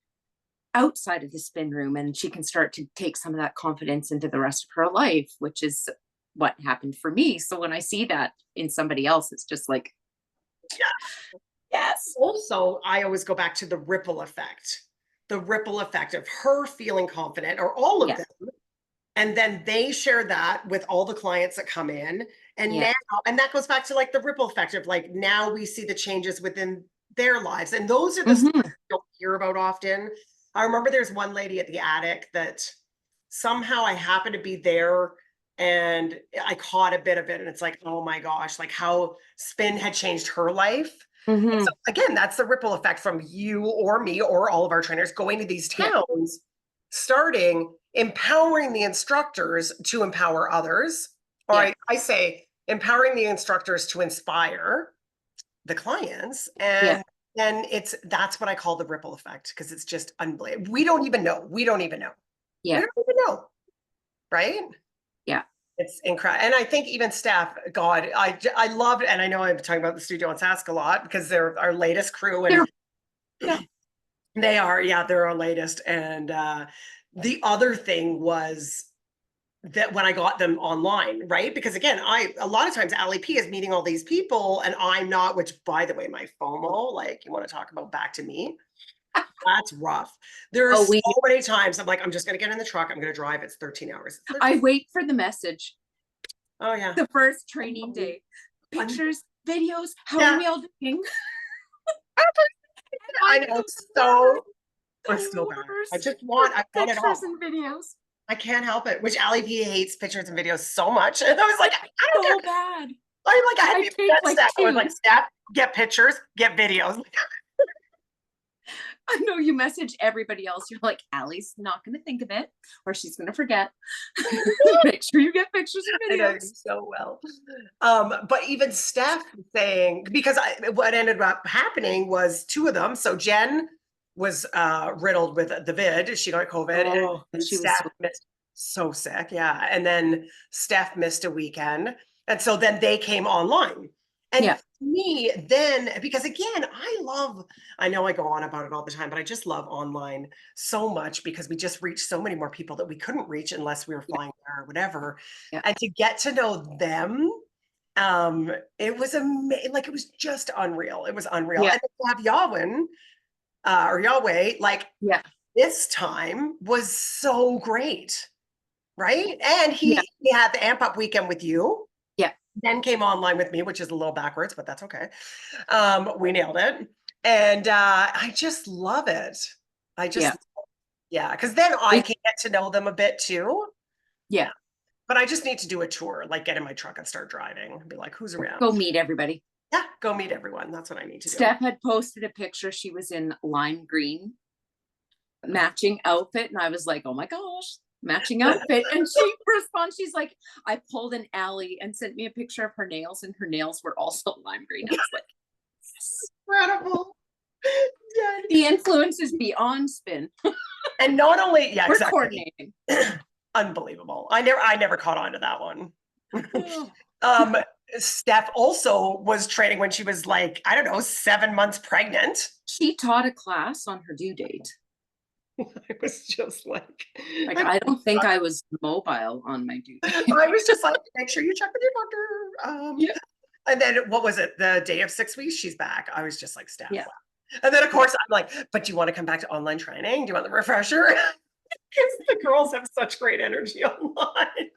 outside of the spin room, and she can start to take some of that confidence into the rest of her life, which is what happened for me. So when I see that in somebody else, it's just like, Yeah. Yes. Also, I always go back to the ripple effect of her feeling confident, or all of Yeah. them. And then they share that with all the clients that come in. And Yeah. now, and that goes back to like the ripple effect of like, now we see the changes within their lives. And those are the stories Mm-hmm. you don't hear about often. I remember there's one lady at the attic that somehow I happened to be there and I caught a bit of it. And it's like, oh my gosh, like how spin had changed her life. And Mm-hmm. so again, that's the ripple effect from you or me or all of our trainers going to these Yeah. towns, starting empowering the instructors to empower others. Or Yeah. I say empowering the instructors to inspire the clients. Yeah. And then that's what I call the ripple effect, because it's just unbelievable. We don't even know. We don't even Yeah. know. Right? Yeah. It's incredible. And I think even Steph, God, I loved, and I know I'm talking about the studio in Sask a lot because they're our latest crew, and Yeah. they're our latest. And the other thing was that when I got them online, right? Because again, a lot of times Ali P is meeting all these people and I'm not, which by the way, my FOMO, like you want to talk about back to me, that's rough. There are Oh, so many times I'm like, I'm just going to get in the truck. I'm going to drive. It's 13 hours. It's 13. I wait for the message. Oh yeah. The first training day. Pictures, videos. How Yeah. are we all doing? I know. It's so bad. I want it all. Pictures and videos. I can't help it. Which Ali P hates pictures and videos so much. And I was like, I don't So care. bad. I had I people take that like step. I was two. like, step, get pictures, get videos. I know you message everybody else. You're like, Allie's not going to think of it, or she's going to forget. Make sure you get pictures and I know you videos. so well. But even Steph saying, because what ended up happening was two of them. So Jen was riddled with the vid. She got COVID, Oh, and she was Steph missed, so sick. Yeah. And then Steph missed a weekend. And so then they came online. And yeah. for me, then, because again, I know I go on about it all the time, but I just love online so much because we just reach so many more people that we couldn't reach unless we were Yeah. flying there or whatever. Yeah. And to get to know them, it was amazing. Like it was just unreal. It was unreal. Yeah. And to have Yahweh, or Yahweh, like Yeah. this time was so great, right? And Yeah. he had the amp up weekend with you. Yeah. Then came online with me, which is a little backwards, but that's okay. We nailed it. And I just love it. Yeah, because then I can get to know them a bit too. Yeah. But I just need to do a tour, like get in my truck and start driving and be like, who's around? Go meet everybody. Yeah, go meet everyone. That's what I need to do. Steph had posted a picture. She was in lime green matching outfit. And I was like, oh my gosh, matching outfit. And she responds, she's like, I pulled an Allie and sent me a picture of her nails, and her nails were also lime green. I was like, yes. Incredible. Yeah. The influence is beyond spin. And not only, yeah, We're exactly. coordinating. Unbelievable. I never caught on to that one. Steph also was training when she was like, I don't know, 7 months pregnant. She taught a class on her due date. I was just like I don't think I was mobile on my due date. I was just like, make sure you check with your doctor. Yeah. And then what was it? The day of 6 weeks, she's back. I was just like, Steph. Yeah. Wow. And then of course I'm like, but do you want to come back to online training? Do you want the refresher? Because the girls have such great energy online.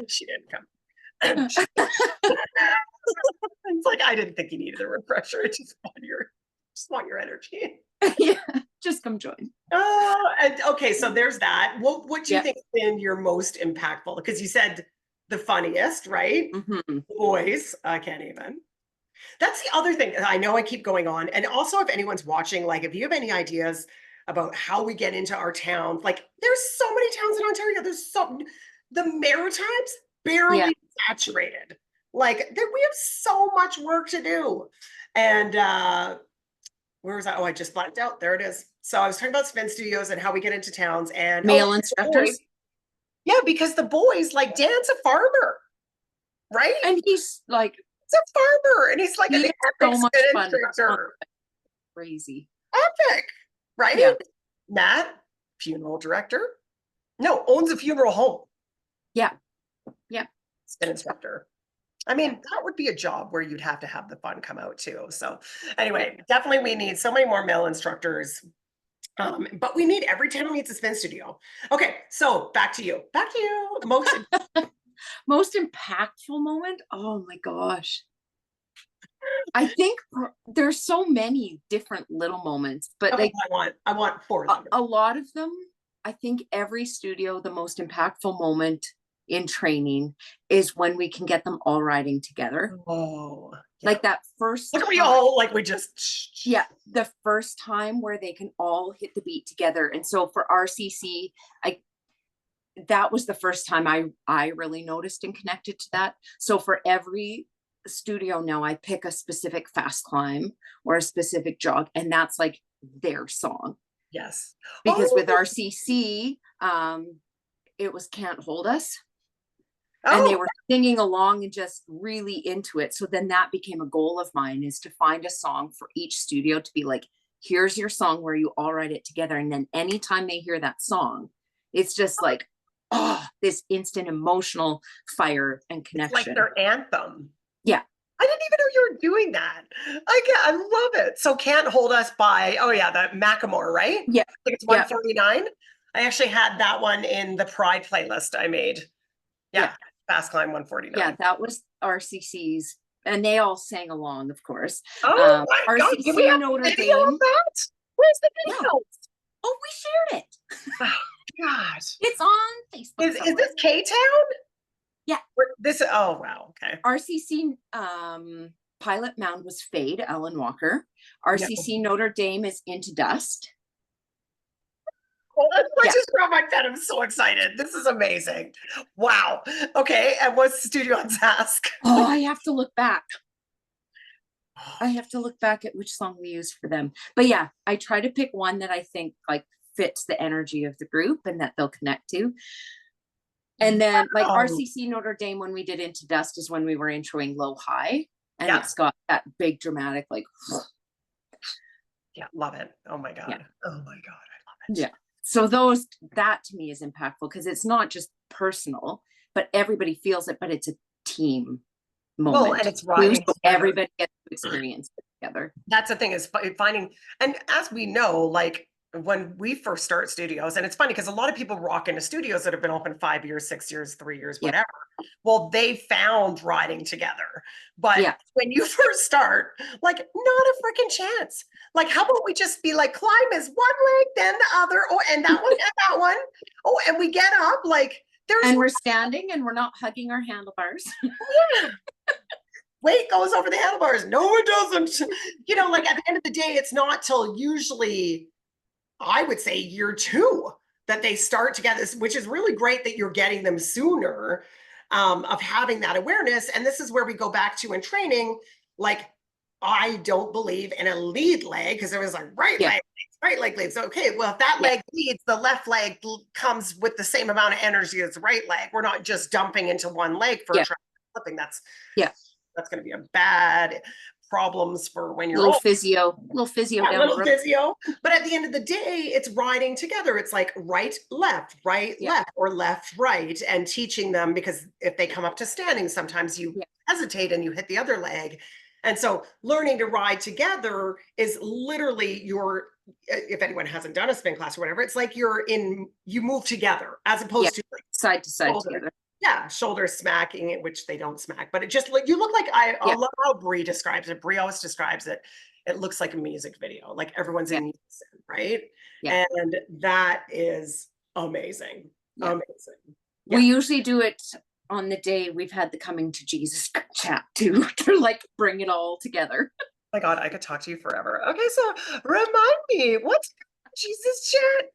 She didn't come. It's like, I didn't think you needed a refresher. I just want your energy. Yeah, just come join. And okay, so there's that. What do you think has been your most impactful? Because you said the funniest, right? Mm-hmm. Boys, I can't even. That's the other thing. I know I keep going on. And also, if anyone's watching, like if you have any ideas about how we get into our towns, like there's so many towns in Ontario. The Maritimes barely saturated. Like we have so much work to do. And where was I? Oh, I just blanked out. There it is. So I was talking about spin studios and how we get into towns and male instructors. Yeah, because the boys, like Dan's a farmer, right? And he's like, he's a farmer, and he's like an epic so much spin fun. instructor. Crazy. Epic, right? Yeah. Matt, funeral director. No, owns a funeral home. Yeah. Yeah. Spin instructor. I mean, that would be a job where you'd have to have the fun come out too. So anyway, definitely we need so many more male instructors. But we need every town needs a spin studio. Okay, so back to you. Back to you. Most impactful moment? Oh my gosh. I think there's so many different little moments, but Okay, like I want four of them. a lot of them, I think every studio, the most impactful moment in training is when we can get them all riding together. Oh, yeah. Like that first Look at we time. all like we just Yeah, the first time where they can all hit the beat together. And so for RCC, that was the first time I really noticed and connected to that. So for every studio now, I pick a specific fast climb or a specific jog, and that's like their song. Yes. Because with Oh, RCC, it was Can't Hold Us. And they oh, were singing along and just really into it. So then that became a goal of mine, is to find a song for each studio to be like, here's your song where you all write it together. And then anytime they hear that song, it's just like, oh, this instant emotional fire and it's like connection. their anthem. Yeah. I didn't even know you were doing that. I love it. So Can't Hold Us by, oh yeah, the Macklemore, right? Yeah. I think it's Yeah. 149. I actually had that one in the Pride playlist I made. Yeah. Fast Climb 149. Yeah, that was RCC's, and they all sang along, of course. Oh my God. Do we RCC have Notre video Dame. of that? Where's the Yeah. video? Oh, we shared it. Oh, God. It's on Facebook. Is this K-Town? Yeah. This, oh, wow. Okay. RCC Pilot Mound was Fade, Alan Walker. RCC Notre Dame is Into Dust. Well, let's just grab my pen. I'm so excited. This is amazing. Wow. Okay. And what's the studio on Sask? Oh, I have to look back. I have to look back at which song we used for them. But yeah, I try to pick one that I think like fits the energy of the group and that they'll connect to. And then like RCC Notre Dame, when we did Into Dust, is when we were introing Low High. And it's got that big dramatic, like, yeah, love it. Oh my God. Oh my God. I love it. Yeah. So that to me is impactful, because it's not just personal, but everybody feels it, but it's a team moment. Well, and it's riding. So everybody gets to experience it together. That's the thing, is finding, and as we know, like when we first start studios, and it's funny because a lot of people rock into studios that have been open 5 years, 6 years, 3 years, whatever. Well, they found riding together. But when you first start, like, not a freaking chance. Like, how about we just be like, climb is one leg, then the other, oh, and that one, and that one. Oh, and we get up, like, and we're standing and we're not hugging our handlebars. Yeah. Weight goes over the handlebars. No, it doesn't. You know, like at the end of the day, it's not till usually, I would say, year 2 that they start together, which is really great that you're getting them sooner, of having that awareness. And this is where we go back to in training, like, I don't believe in a lead leg, because there was like right leg leads. Okay, well, if that leg leads, the left leg comes with the same amount of energy as the right leg. We're not just dumping into one leg for flipping. That's going to be a bad problems for when you're little physio down little physio. But at the end of the day, it's riding together. It's like right left, or left right, and teaching them, because if they come up to standing, sometimes you hesitate and you hit the other leg. And so learning to ride together is literally if anyone hasn't done a spin class or whatever, it's like you move together, as opposed to like side to side together. Yeah, shoulders smacking it, which they don't smack, but it just you look like I love how Brie describes it. Brie always describes it. It looks like a music video, like everyone's in unison, right? And that is amazing. Amazing. We usually do it on the day we've had the Coming to Jesus chat too, to like bring it all together. Oh my God, I could talk to you forever. Okay, so remind me, what's Jesus chat?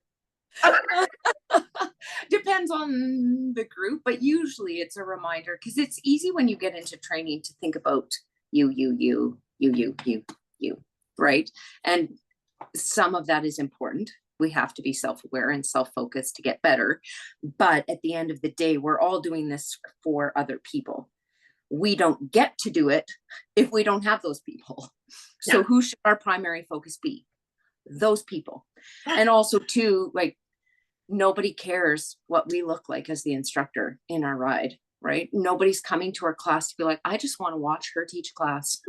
Depends on the group, but usually it's a reminder, because it's easy when you get into training to think about you, right? And some of that is important. We have to be self-aware and self-focused to get better. But at the end of the day, we're all doing this for other people. We don't get to do it if we don't have those people. So who should our primary focus be? Those people. And also too, like, nobody cares what we look like as the instructor in our ride. right? Nobody's coming to our class to be like, I just want to watch her teach class.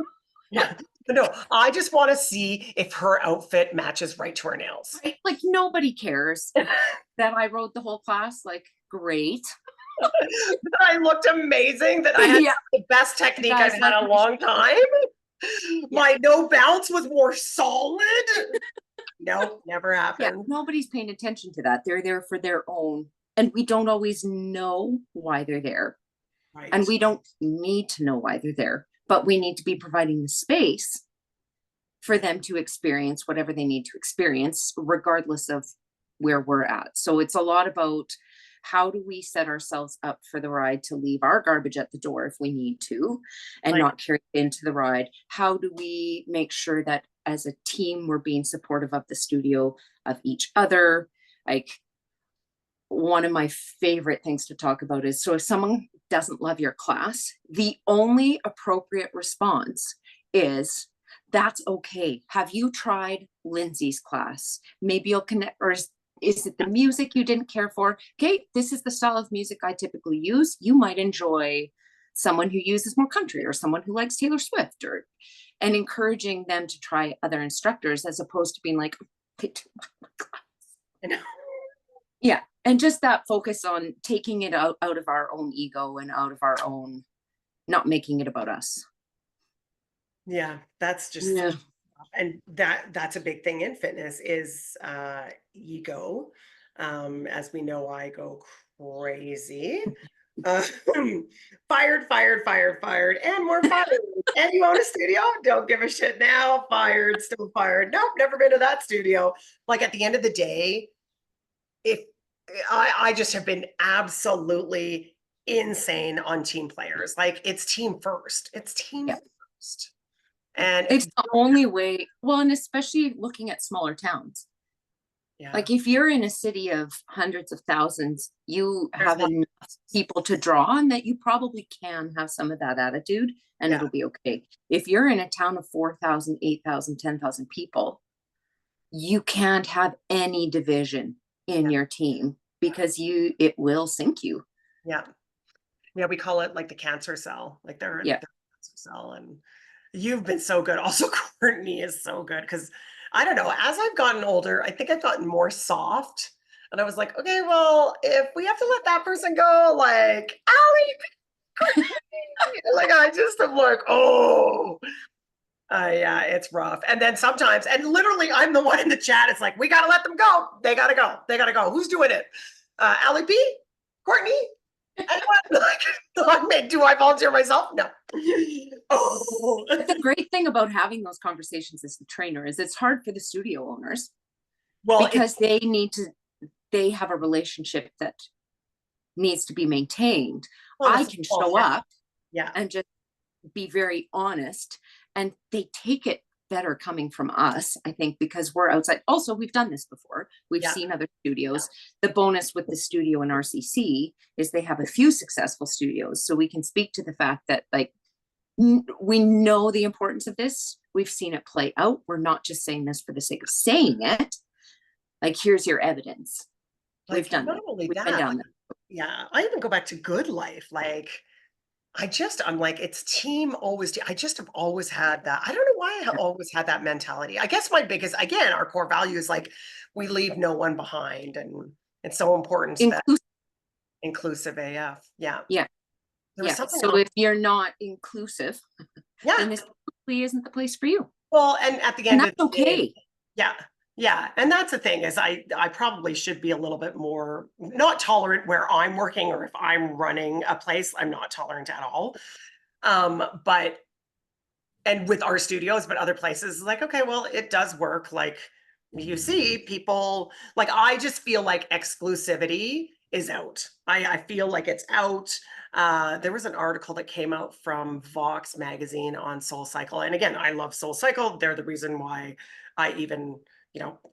Yeah. No, I just want to see if her outfit matches right to her nails. Right? Like nobody cares that I wrote the whole class. Like, great. That I looked amazing, that I had Yeah. the best You technique I've guys had like in a long time. Yeah. My no bounce was more solid. Nope, never Yeah. happened. Nobody's paying attention to that. They're there for their own. And we don't always know why they're there. And Right. we don't need to know why they're there, but we need to be providing the space for them to experience whatever they need to experience, regardless of where we're at. So it's a lot about how do we set ourselves up for the ride to leave our garbage at the door if we need to and Like, not carry it into the ride? How do we make sure that as a team we're being supportive of the studio, of each other? Like, one of my favorite things to talk about is, so if someone doesn't love your class, the only appropriate response is, that's okay. Have you tried Lindsay's class? Maybe you'll connect, or is it the music you didn't care for? Okay, this is the style of music I typically use. You might enjoy someone who uses more country, or someone who likes Taylor Swift, or, and encouraging them to try other instructors as opposed to being like, they took my class. you know, Yeah. And just that focus on taking it out of our own ego and out of our own, not making it about us. yeah, that's just, Yeah. and that's a big thing in fitness is ego. As we know, I go crazy. Uh, fired, fired, fired, fired, and more fired. And you own a studio? Don't give a shit now. Fired, still fired. Nope, never been to that studio. Like at the end of the day, if I just have been absolutely insane on team players. Like it's team first. It's team Yeah. first. And It's the only way. Well, and especially looking at smaller towns. yeah, Like if you're in a city of hundreds of thousands, you there's have enough people to draw on that you probably can have some of that attitude and yeah, it'll be okay. If you're in a town of 4,000, 8,000, 10,000 people, you can't have any division in yeah, your team because it will sink you. yeah. Yeah, we call it like the cancer cell, like Yeah. the cancer cell. And you've been so good. Also, Courtney is so good because I don't know, as I've gotten older, I think I've gotten more soft. And I was like, okay, well, if we have to let that person go, like, Allie, like I just am like, oh, yeah, it's rough. And then sometimes, and literally, I'm the one in the chat. It's like, we got to let them go. They got to go. They got to go. Who's doing it? Allie B? Courtney? Anyone? Like, do I volunteer myself? No. Oh. But the great thing about having those conversations as the trainer is it's hard for the studio owners Well, because they have a relationship that needs to be maintained. well, I can show up yeah, and just be very honest, and they take it better coming from us, I think, because we're outside. Also, we've done this before. We've yeah, seen other studios. The bonus with the studio in RCC is they have a few successful studios. So we can speak to the fact that, like, we know the importance of this. We've seen it play out. We're not just saying this for the sake of saying it. Like, here's your evidence. like We've done not it. only We've been that, down like, there. yeah, I even go back to good life. Like, I'm like, it's team always. I just have always had that. I don't know why I have always had that mentality. I guess my biggest, again, our core value is like, we leave no one behind. And it's so important that Inclusive. inclusive AF. Yeah. Yeah. There was Yeah. something So else. if you're not inclusive, Yeah. then this probably isn't the place for you. Well, and at the And end of that's the day, okay. yeah. Yeah. And that's the thing is I probably should be a little bit more not tolerant where I'm working, or if I'm running a place, I'm not tolerant at all. But and with our studios, but other places, like, okay, well, it does work. Like you see people, like, I just feel like exclusivity is out. I feel like it's out. There was an article that came out from Vox magazine on Soul Cycle. And again, I love Soul Cycle. They're the reason why I even,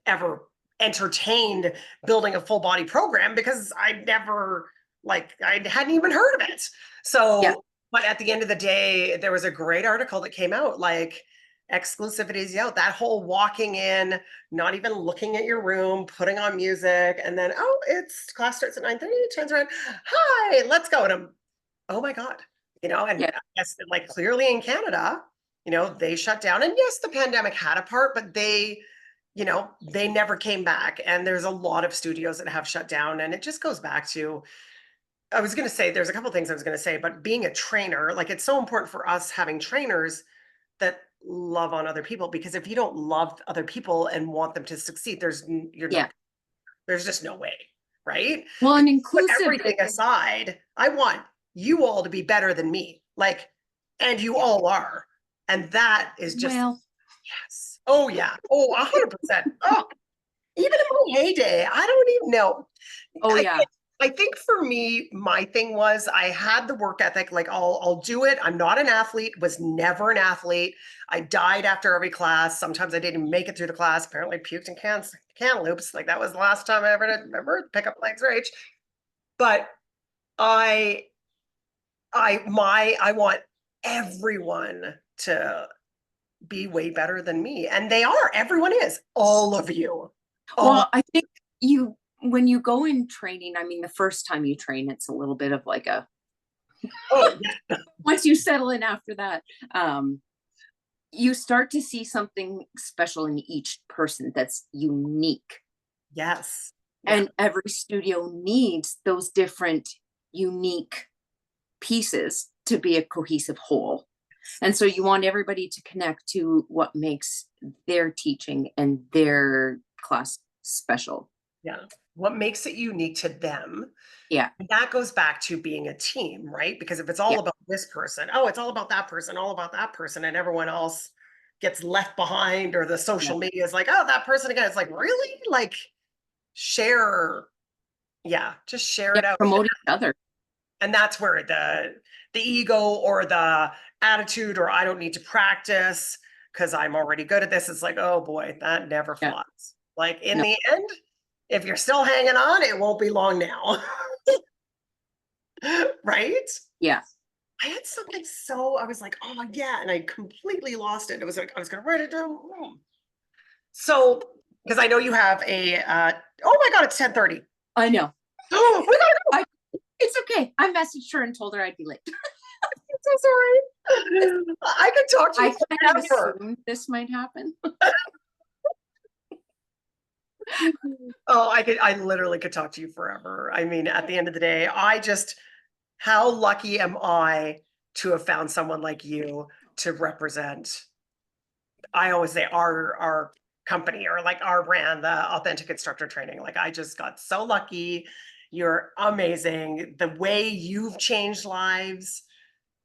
ever entertained building a full body program, because I never, like, I hadn't even heard of it. So, Yeah. but at the end of the day, there was a great article that came out, like, exclusivity is out. That whole walking in, not even looking at your room, putting on music, and then, oh, it's class starts at 9:30, turns around, hi, let's go. And oh my God, and Yeah. I guess that, like, clearly in Canada, they shut down, and yes, the pandemic had a part, but they never came back. And there's a lot of studios that have shut down. And it just goes back to, I was going to say, there's a couple things I was going to say, but being a trainer, like, it's so important for us having trainers that love on other people, because if you don't love other people and want them to succeed, you're Yeah. not, there's just no way, right? Well, and Put inclusive everything aside, I want you all to be better than me. Like, and you all are. And that is just, well, yes. Oh yeah. Oh, 100%. Oh, even in my heyday, I don't even know. oh I yeah. I think for me, my thing was I had the work ethic, like I'll do it. I'm not an athlete, was never an athlete. I died after every class. Sometimes I didn't even make it through the class. Apparently puked in cantaloupes. Like, that was the last time I ever did, remember, pick up legs rage. But I I want everyone to be way better than me. And they are. Everyone is. All of you. All Well, I think when you go in training, I mean, the first time you train, it's a little bit of like a, oh yeah. once you settle in after that, you start to see something special in each person that's unique. Yes. Yeah. And every studio needs those different unique pieces to be a cohesive whole. And so you want everybody to connect to what makes their teaching and their class special. Yeah. What makes it unique to them. Yeah. And that goes back to being a team, right? Because if it's all Yeah. about this person, oh, it's all about that person, all about that person, and everyone else gets left behind, or the Yeah. social media is like, oh, that person again. It's like, really? Like, share, yeah, just share Yeah. it out. Promote each other. And that's where the ego or the attitude, or I don't need to practice because I'm already good at this, it's like, oh boy, that never Yeah. flies. Like, in No. the end, if you're still hanging on, it won't be long now. Right? Yeah. I had something, so I was like, oh yeah, and I completely lost it. It was like I was gonna write it down. So, because I know you have a oh my God, it's 10:30. I know. Oh, we gotta go. It's okay. I messaged her and told her I'd be late. I'm so sorry. I could talk to I you kind of forever. assumed this might happen. Oh, I literally could talk to you forever. I mean, at the end of the day, how lucky am I to have found someone like you to represent, I always say, our company, or like our brand, the Authentic Instructor Training. Like, I just got so lucky. You're amazing. The way you've changed lives,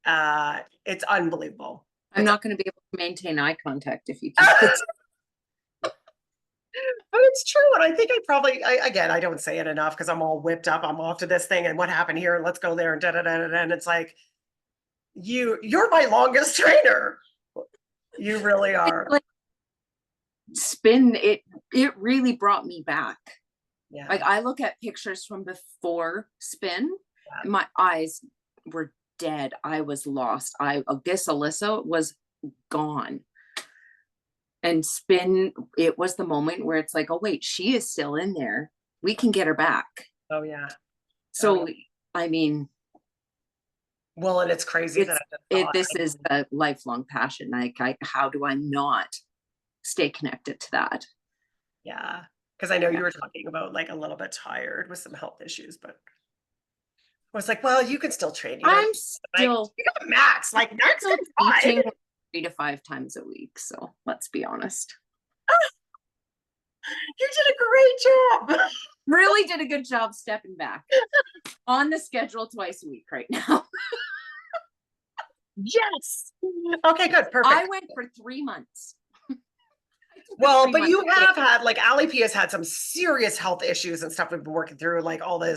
it's unbelievable. I'm not going to be able to maintain eye contact if you keep this. But it's true. And I think again, I don't say it enough because I'm all whipped up. I'm off to this thing, and what happened here, and let's go there, and da da da da. And it's like, you're my longest trainer. You really are. Like, spin it really brought me back. Yeah. Like, I look at pictures from before spin, Yeah. and my eyes were dead. I was lost. I guess Alyssa was gone. And spin, it was the moment where it's like, oh wait, she is still in there. We can get her back. Oh yeah. So Oh, yeah. I mean, Well, and it's crazy that this is a lifelong passion. Like, how do I not stay connected to that? yeah, because I know Yeah. you were talking about, like, a little bit tired with some health issues, but I was like, well, you can still train. You don't, I'm like, still you got Max. Like, Max still can fly. teaching 3 to 5 times a week. So let's be honest. You did a great job. Really did a good job stepping back. On the schedule twice a week right now. Yes. Okay, good. Perfect. I went for 3 months. Well, but you have had, like, Ali P has had some serious health issues and stuff we've been working through, like all the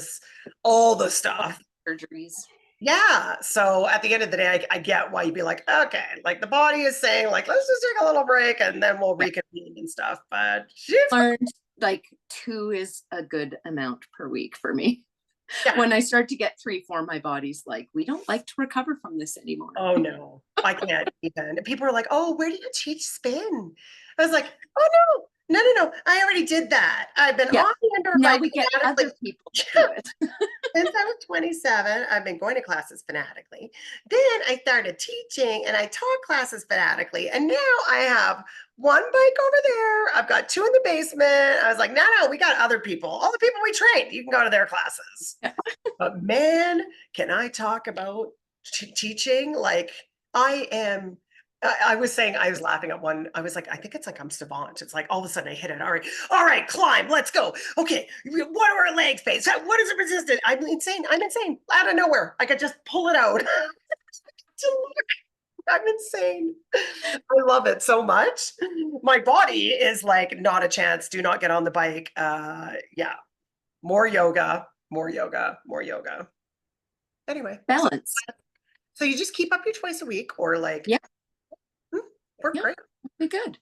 stuff. Surgeries. Yeah. So at the end of the day, I get why you'd be like, okay, like, the body is saying, like, let's just take a little break and then we'll reconvene and stuff. But she's Learned like 2 is a good amount per week for me. Yeah. When I start to get 3, 4, my body's like, we don't like to recover from this anymore. Oh no, I can't even. And people are like, oh, where do you teach spin? I was like, oh no. I already did that. I've been Yeah. on the under Now bike. we get other like, people to do it. Since I was 27, I've been going to classes fanatically. Then I started teaching and I taught classes fanatically. And now I have one bike over there. I've got two in the basement. I was like, no, we got other people. All the people we trained, you can go to their classes. But man, can I talk about teaching? Like I am. I was saying, I was laughing at one. I was like, I think it's like I'm savant. It's like all of a sudden I hit it. All right, climb. Let's go. Okay, what are our legs face? What is it resistant? I'm insane. I'm insane. Out of nowhere, I could just pull it out. I'm insane. I love it so much. My body is like, not a chance. Do not get on the bike. Yeah, more yoga, more yoga, more yoga. Anyway, Balance. so you just keep up your twice a week, or like, Yeah. We're Yeah. great. Be good.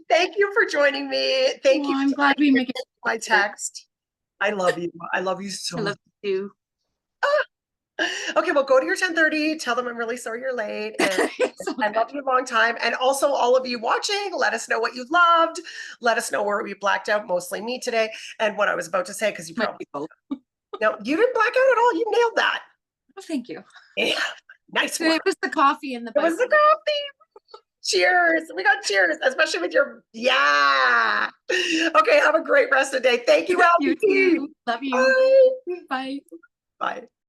Thank you for joining me. Thank you. I'm glad we make it. My text. I love you. I love you so I love you. much. Okay, well, go to your 10:30. Tell them I'm really sorry you're late. And I love you a long time. And also, all of you watching, let us know what you loved. Let us know where we blacked out, mostly me today. And what I was about to say, because you probably no, you didn't black out at all. You nailed that. Oh, thank you. Yeah, nice one. It was the coffee and the. It was the coffee. Cheers. We got cheers, especially with your, yeah. Okay, have a great rest of the day. Thank you, You LPT. too. Love you. Bye. Bye. Bye.